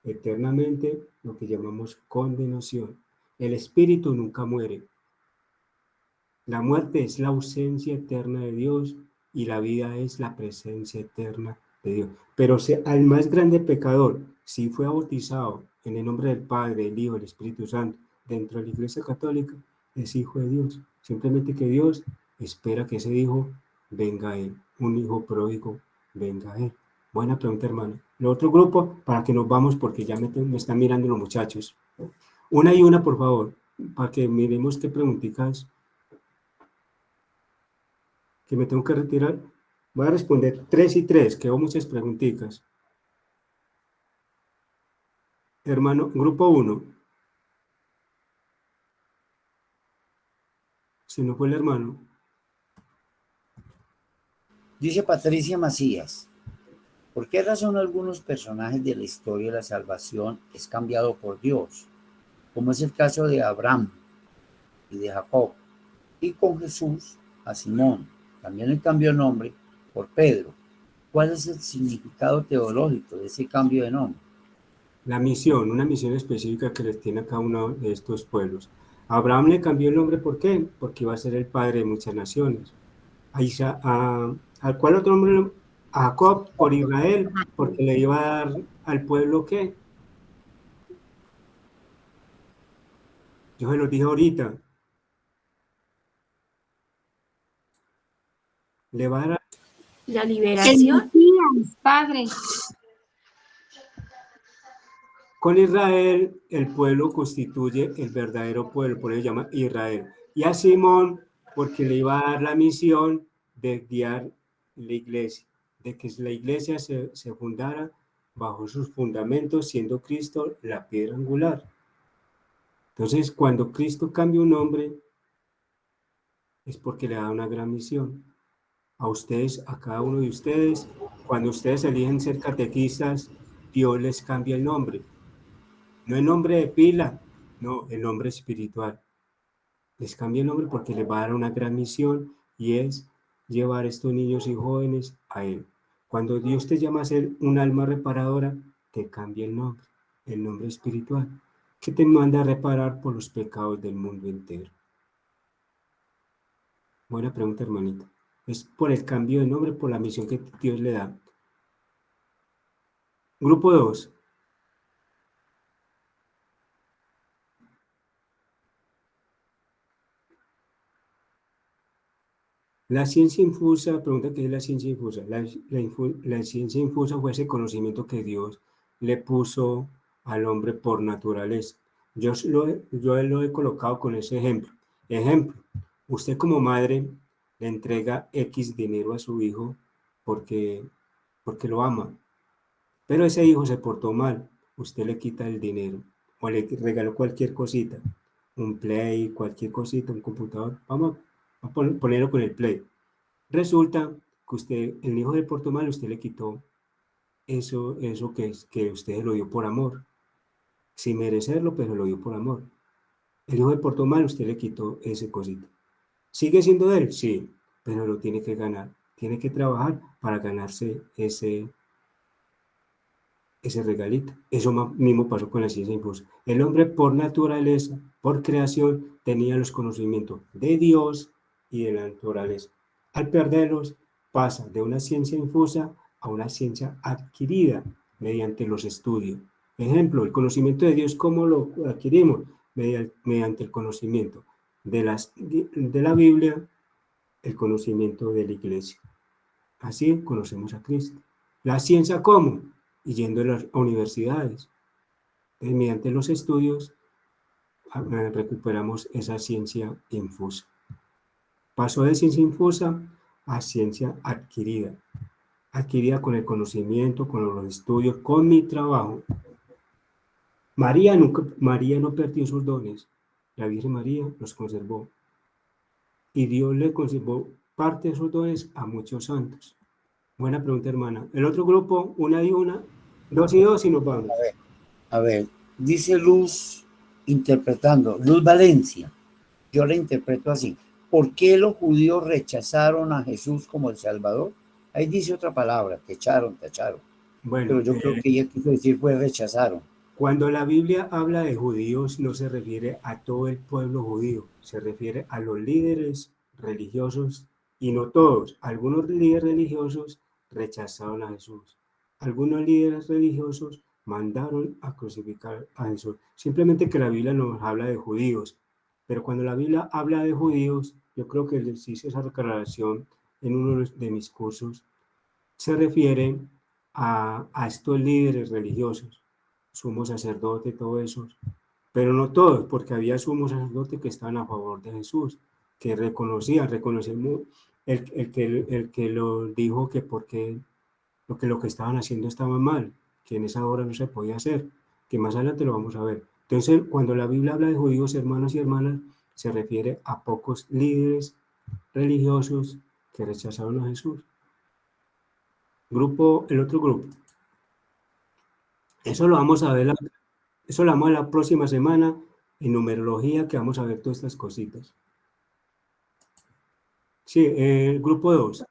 eternamente, lo que llamamos condenación. El espíritu nunca muere. La muerte es la ausencia eterna de Dios y la vida es la presencia eterna de Dios. Pero al más grande pecador, si fue bautizado en el nombre del Padre, del Hijo, del Espíritu Santo, dentro de la Iglesia Católica, es hijo de Dios. Simplemente que Dios espera que ese hijo venga a Él. Un hijo pródigo venga a Él. Buena pregunta, hermano. El otro grupo, para que nos vamos, porque ya me están mirando los muchachos. Una y una, por favor, para que miremos qué preguntitas que me tengo que retirar. Voy a responder 3 y 3, que hubo muchas preguntitas. Hermano, grupo 1. Si no fue el hermano. Dice Patricia Macías: ¿por qué razón algunos personajes de la historia de la salvación es cambiado por Dios? Como es el caso de Abraham y de Jacob, y con Jesús a Simón. También le cambió nombre por Pedro. ¿Cuál es el significado teológico de ese cambio de nombre? La misión, una misión específica que les tiene a cada uno de estos pueblos. A Abraham le cambió el nombre, ¿por qué? Porque iba a ser el padre de muchas naciones. ¿Al cual otro nombre? A Jacob por Israel, porque le iba a dar al pueblo, ¿qué? Yo se los dije ahorita. Le va a dar La El liberación. Mesías, Padre. con Israel, el pueblo constituye el verdadero pueblo, por eso se llama Israel. Y a Simón, porque le iba a dar la misión de guiar la iglesia, de que la iglesia se fundara bajo sus fundamentos, siendo Cristo la piedra angular. Entonces, cuando Cristo cambia un nombre, es porque le da una gran misión. A ustedes, a cada uno de ustedes, cuando ustedes eligen ser catequistas, Dios les cambia el nombre. No el nombre de pila, no, el nombre espiritual. Les cambia el nombre porque les va a dar una gran misión y es llevar a estos niños y jóvenes a Él. Cuando Dios te llama a ser un alma reparadora, te cambia el nombre espiritual, que te manda a reparar por los pecados del mundo entero. Buena pregunta, hermanita. Es por el cambio de nombre, por la misión que Dios le da. Grupo 2. La ciencia infusa, pregunta qué es la ciencia infusa. La ciencia infusa fue ese conocimiento que Dios le puso al hombre por naturaleza. Yo lo he colocado con ese ejemplo. Ejemplo, usted como madre le entrega X dinero a su hijo porque lo ama, pero ese hijo se portó mal, usted le quita el dinero o le regaló cualquier cosita, un play, cualquier cosita, un computador, vamos a ponerlo con el play. Resulta que el hijo se portó mal, usted le quitó eso que usted lo dio por amor, sin merecerlo, pero lo dio por amor. El hijo se portó mal, usted le quitó ese cosito. ¿Sigue siendo de él? Sí, pero lo tiene que ganar, tiene que trabajar para ganarse ese regalito. Eso mismo pasó con la ciencia infusa. El hombre por naturaleza, por creación, tenía los conocimientos de Dios y de la naturaleza. Al perderlos, pasa de una ciencia infusa a una ciencia adquirida mediante los estudios. Ejemplo, el conocimiento de Dios, ¿cómo lo adquirimos? Mediante el conocimiento de la Biblia, el conocimiento de la iglesia. Así conocemos a Cristo. La ciencia, ¿cómo? Y yendo a las universidades. Mediante los estudios recuperamos esa ciencia infusa. Pasó de ciencia infusa a ciencia adquirida. Adquirida con el conocimiento, con los estudios, con mi trabajo. María no perdió sus dones. La Virgen María los conservó. Y Dios le conservó parte de sus dones a muchos santos. Buena pregunta, hermana. El otro grupo, una y una, dos y dos y nos vamos. A ver, dice Luz, interpretando, Luz Valencia, yo la interpreto así. ¿Por qué los judíos rechazaron a Jesús como el Salvador? Ahí dice otra palabra, tacharon. Bueno, Pero yo creo que ella quiso decir fue rechazaron. Cuando la Biblia habla de judíos, no se refiere a todo el pueblo judío, se refiere a los líderes religiosos, y no todos. Algunos líderes religiosos rechazaron a Jesús. Algunos líderes religiosos mandaron a crucificar a Jesús. Simplemente que la Biblia nos habla de judíos, pero cuando la Biblia habla de judíos, yo creo que les hice esa declaración en uno de mis cursos, se refiere a estos líderes religiosos, sumo sacerdote, todo eso, pero no todos, porque había sumos sacerdotes que estaban a favor de Jesús, que reconocemos el que lo dijo que porque lo que estaban haciendo estaba mal, que en esa hora no se podía hacer, que más adelante lo vamos a ver. Entonces, cuando la Biblia habla de judíos, hermanos y hermanas, se refiere a pocos líderes religiosos que rechazaron a Jesús. El otro grupo. Eso lo vamos a ver la próxima semana en numerología, que vamos a ver todas estas cositas. Sí, el grupo 2.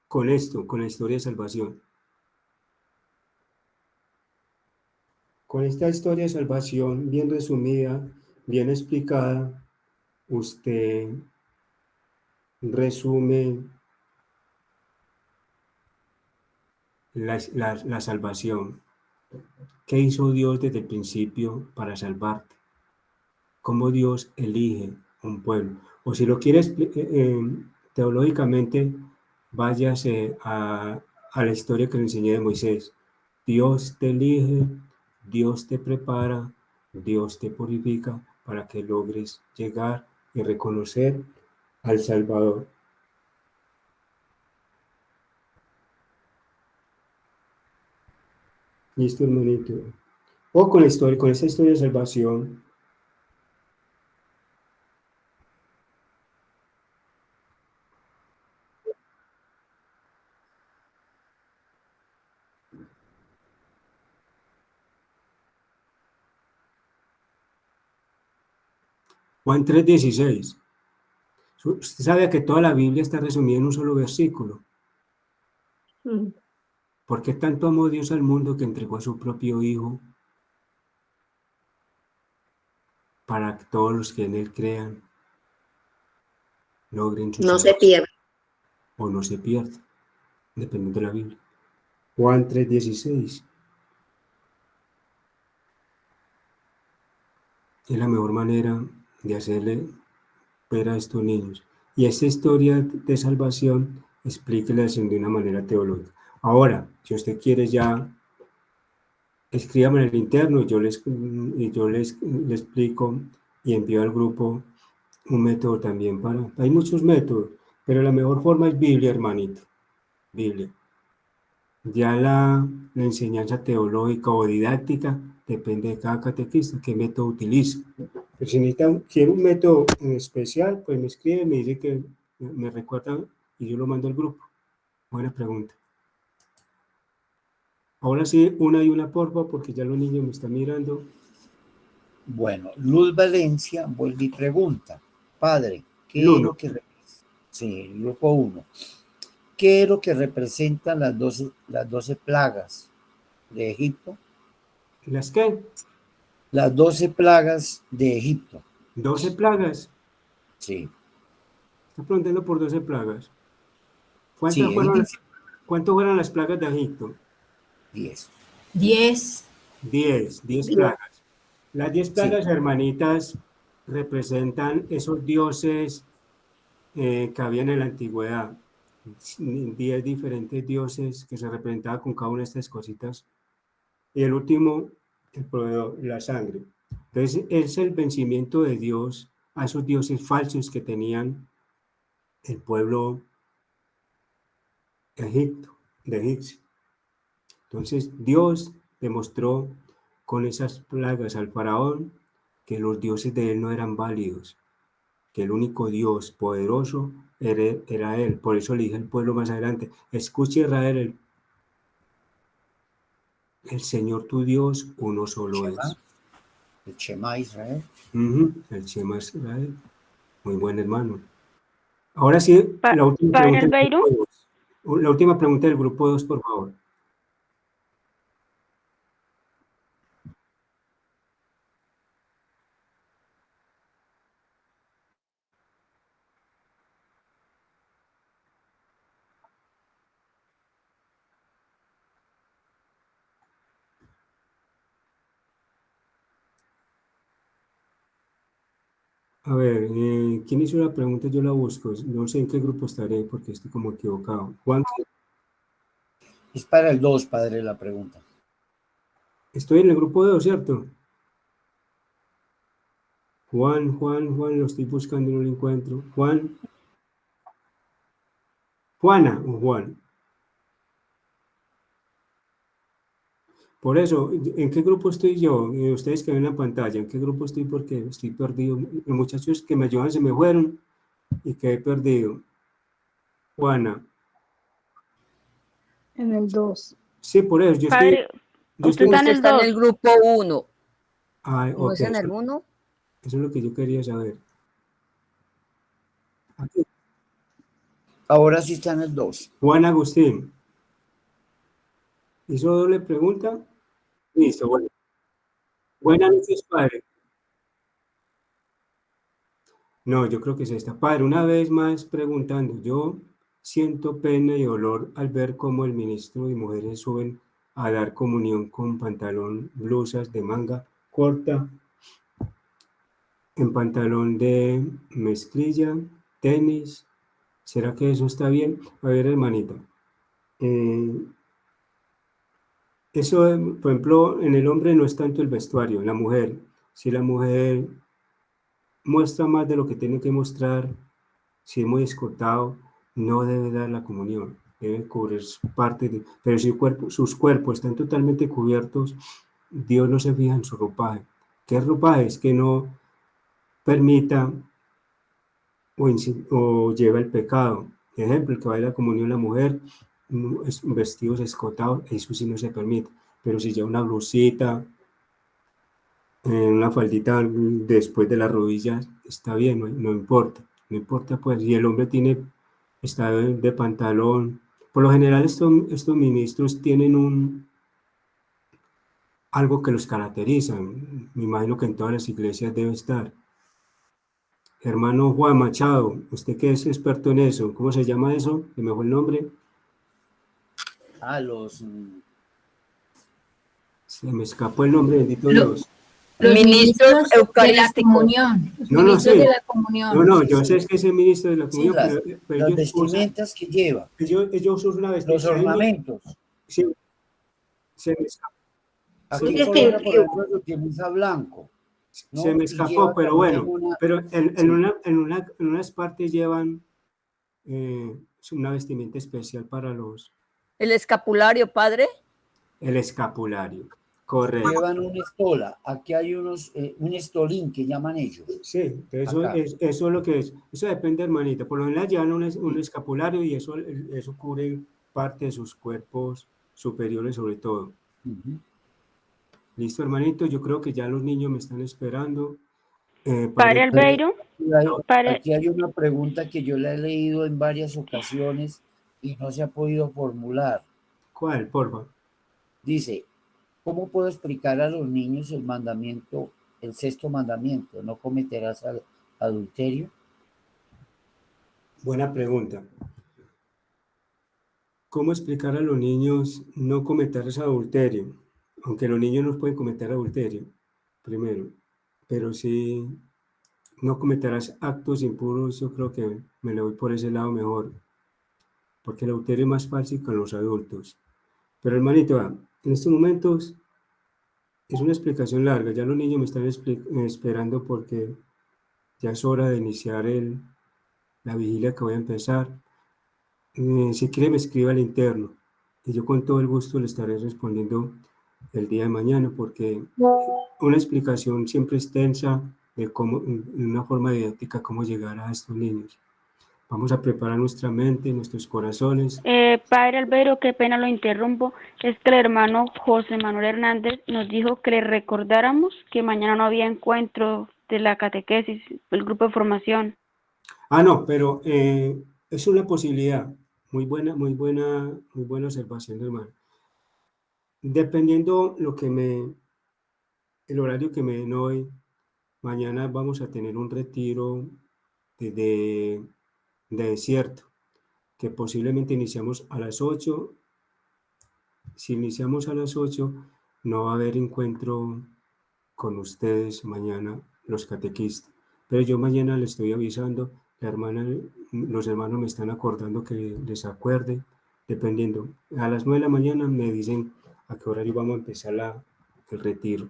Con esto, con la historia de salvación. Con esta historia de salvación bien resumida, bien explicada, usted resume la salvación. ¿Qué hizo Dios desde el principio para salvarte? ¿Cómo Dios elige un pueblo? O si lo quieres teológicamente, váyase a la historia que le enseñé de Moisés. Dios te elige, Dios te prepara, Dios te purifica para que logres llegar y reconocer al Salvador. Listo, hermanito. O con esta historia de salvación. Juan 3:16. Usted sabe que toda la Biblia está resumida en un solo versículo. ¿Por qué tanto amó Dios al mundo que entregó a su propio Hijo para que todos los que en Él crean logren su salvación? No se pierde. O no se pierda, dependiendo de la Biblia. Juan 3:16. Es la mejor manera de hacerle ver a estos niños. Y esta historia de salvación, explíquela de una manera teológica. Ahora, si usted quiere ya, escríbame en el interno, yo les explico y envío al grupo un método también hay muchos métodos, pero la mejor forma es Biblia, hermanito. Biblia. Ya la enseñanza teológica o didáctica depende de cada catequista, qué método utiliza. Pero si quiere un método en especial, pues me escribe, me dice que me recuerda y yo lo mando al grupo. Buena pregunta. Ahora sí, una y una, porfa, porque ya los niños me están mirando. Bueno, Luz Valencia vuelve y pregunta, Padre, ¿qué es lo que sí, grupo 1? ¿Qué es lo que representan las 12 plagas de Egipto? ¿Las qué? Las 12 plagas de Egipto. 12 plagas. Sí. Está preguntando por 12 plagas. ¿Cuántas Sí, ¿Cuánto fueron las plagas de Egipto? 10. 10. 10 plagas. Las 10 plagas, hermanitas, representan esos dioses que había en la antigüedad. 10 diferentes dioses que se representaban con cada una de estas cositas. Y el último, el proveedor, la sangre. Entonces, es el vencimiento de Dios a esos dioses falsos que tenían el pueblo de Egipcio. Entonces, Dios demostró con esas plagas al faraón que los dioses de él no eran válidos, que el único Dios poderoso era él. Por eso le dije al pueblo más adelante, escuche Israel, el Señor tu Dios, uno solo es. El Shema Israel. El Shema Israel. Muy buen hermano. Ahora sí, la última Padre pregunta del Albeiro. grupo 2. La última pregunta del grupo 2, por favor. A ver, ¿quién hizo la pregunta? Yo la busco. No sé en qué grupo estaré porque estoy como equivocado. Juan. Es para el 2, padre, la pregunta. Estoy en el grupo 2, ¿cierto? Juan, lo estoy buscando y no lo encuentro. Juana o Juan. Por eso, ¿en qué grupo estoy yo? Ustedes que ven la pantalla, ¿en qué grupo estoy? Porque estoy perdido. Los muchachos que me ayudan se me fueron y quedé perdido. Juana. En el 2. Sí, por eso. Padre, usted está en Usted el está en 2. el grupo 1. Ay, ¿No ok. es en el 1? Eso es lo que yo quería saber. Aquí. Ahora sí está en el 2. Juan Agustín. ¿Hizo doble pregunta? Listo, bueno. Buenas noches, padre. No, yo creo que es esta. Padre, una vez más preguntando, yo siento pena y dolor al ver cómo el ministro y mujeres suben a dar comunión con pantalón, blusas de manga corta, en pantalón de mezclilla, tenis. ¿Será que eso está bien? A ver, hermanita. Eso, por ejemplo, en el hombre no es tanto el vestuario, en la mujer. Si la mujer muestra más de lo que tiene que mostrar, si es muy escotado, no debe dar la comunión, debe cubrir parte de, pero si sus cuerpos están totalmente cubiertos, Dios no se fija en su ropaje. ¿Qué ropaje es que no permita o lleva el pecado? Por ejemplo, el que va a la comunión la mujer, vestidos escotados, eso sí no se permite, pero si lleva una blusita, una faldita después de las rodillas, está bien, no importa, no importa pues, si el hombre está de pantalón, por lo general estos ministros tienen algo que los caracteriza, me imagino que en todas las iglesias debe estar. Hermano Juan Machado, usted que es experto en eso, ¿cómo se llama eso? ¿Que me fue el nombre? Los Se me escapó el nombre, bendito Dios. Los Ministros de la eucarísticos. comunión. Los No, ministros sé. de la comunión. No, yo sé que es el ministro de la sí, comunión, pero las ellos vestimentas que lleva, ellos usan una vestimenta. los ornamentos. Sí, se me escapó. Aquí Un en Colombia, por distintivo. ejemplo, se utiliza blanco, ¿no? Se me Y escapó, lleva pero también bueno, pero en sí. unas partes llevan una vestimenta especial para El escapulario, padre. el escapulario, correcto. Llevan una estola. Aquí hay un estolín que llaman ellos. Sí, eso Acá. es lo que es. Eso depende, hermanita. Por lo general llevan un escapulario y eso cubre parte de sus cuerpos superiores sobre todo. Listo, hermanito, yo creo que ya los niños me están esperando. Padre Albeiro. Aquí hay una pregunta que yo la he leído en varias ocasiones y no se ha podido formular. ¿Cuál, porfa? Dice, ¿cómo puedo explicar a los niños el mandamiento, el 6º mandamiento? ¿No cometerás adulterio? Buena pregunta. ¿Cómo explicar a los niños no cometer ese adulterio? Aunque los niños no pueden cometer adulterio. primero, pero si no cometerás actos impuros, yo creo que me le voy por ese lado mejor, porque el adulterio es más fácil con los adultos. Pero hermanito, en estos momentos es una explicación larga, ya los niños me están esperando porque ya es hora de iniciar la vigilia que voy a empezar. Si quiere me escribe al interno y yo con todo el gusto le estaré respondiendo el día de mañana, porque una explicación siempre extensa de cómo, una forma didáctica, cómo llegar a estos niños. Vamos a preparar nuestra mente, nuestros corazones. Padre Albeiro, qué pena lo interrumpo. Es que el hermano José Manuel Hernández nos dijo que le recordáramos que mañana no había encuentro de la catequesis, el grupo de formación. No, pero es una posibilidad. Muy buena observación, hermano. Dependiendo el horario que me den hoy, mañana vamos a tener un retiro de desierto, que posiblemente iniciamos a las 8. Si iniciamos a las 8, no va a haber encuentro con ustedes mañana, los catequistas. Pero yo mañana les estoy avisando, los hermanos me están acordando que les acuerde, dependiendo. A las 9 de la mañana me dicen a qué horario vamos a empezar el retiro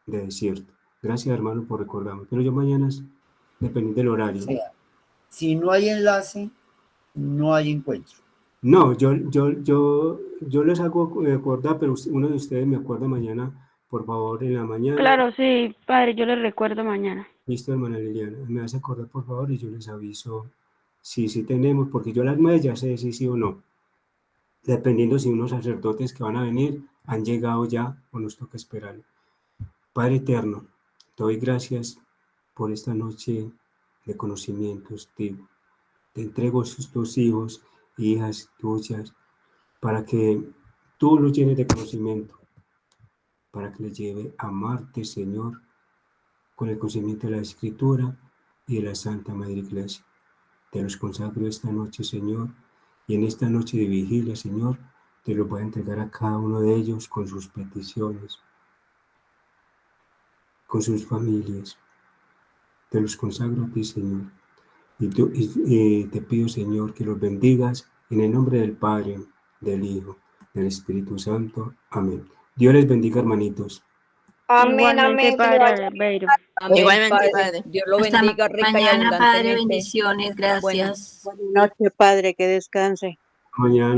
de desierto. Gracias, hermano, por recordarme. Pero yo mañana, dependiendo del horario. O sea, si no hay enlace, no hay encuentro. No, yo les hago acordar, pero uno de ustedes me acuerda mañana, por favor, en la mañana. Claro, sí, padre, yo le recuerdo mañana. Listo, hermana Liliana, me hace acordar, por favor, y yo les aviso si tenemos, porque yo a las 9 ya sé si sí o no, dependiendo si unos sacerdotes que van a venir han llegado ya o nos toca esperar. Padre eterno, te doy gracias por esta noche de conocimientos, te entrego a tus hijos e hijas tuyas para que tú los llenes de conocimiento, para que les lleve a amarte, Señor, con el conocimiento de la Escritura y de la Santa Madre Iglesia. Te los consagro esta noche, Señor, y en esta noche de vigilia, Señor, te los voy a entregar a cada uno de ellos con sus peticiones, con sus familias. Te los consagro a ti, Señor. Y te pido, Señor, que los bendigas en el nombre del Padre, del Hijo, del Espíritu Santo. Amén. Dios les bendiga, hermanitos. Amén, Igualmente, amén. padre Albeiro. Amén, Igualmente, padre. padre. Dios lo Hasta bendiga rica y mañana, padre. abundantemente. Bendiciones. Gracias. Buenas noches, padre, que descanse. Mañana.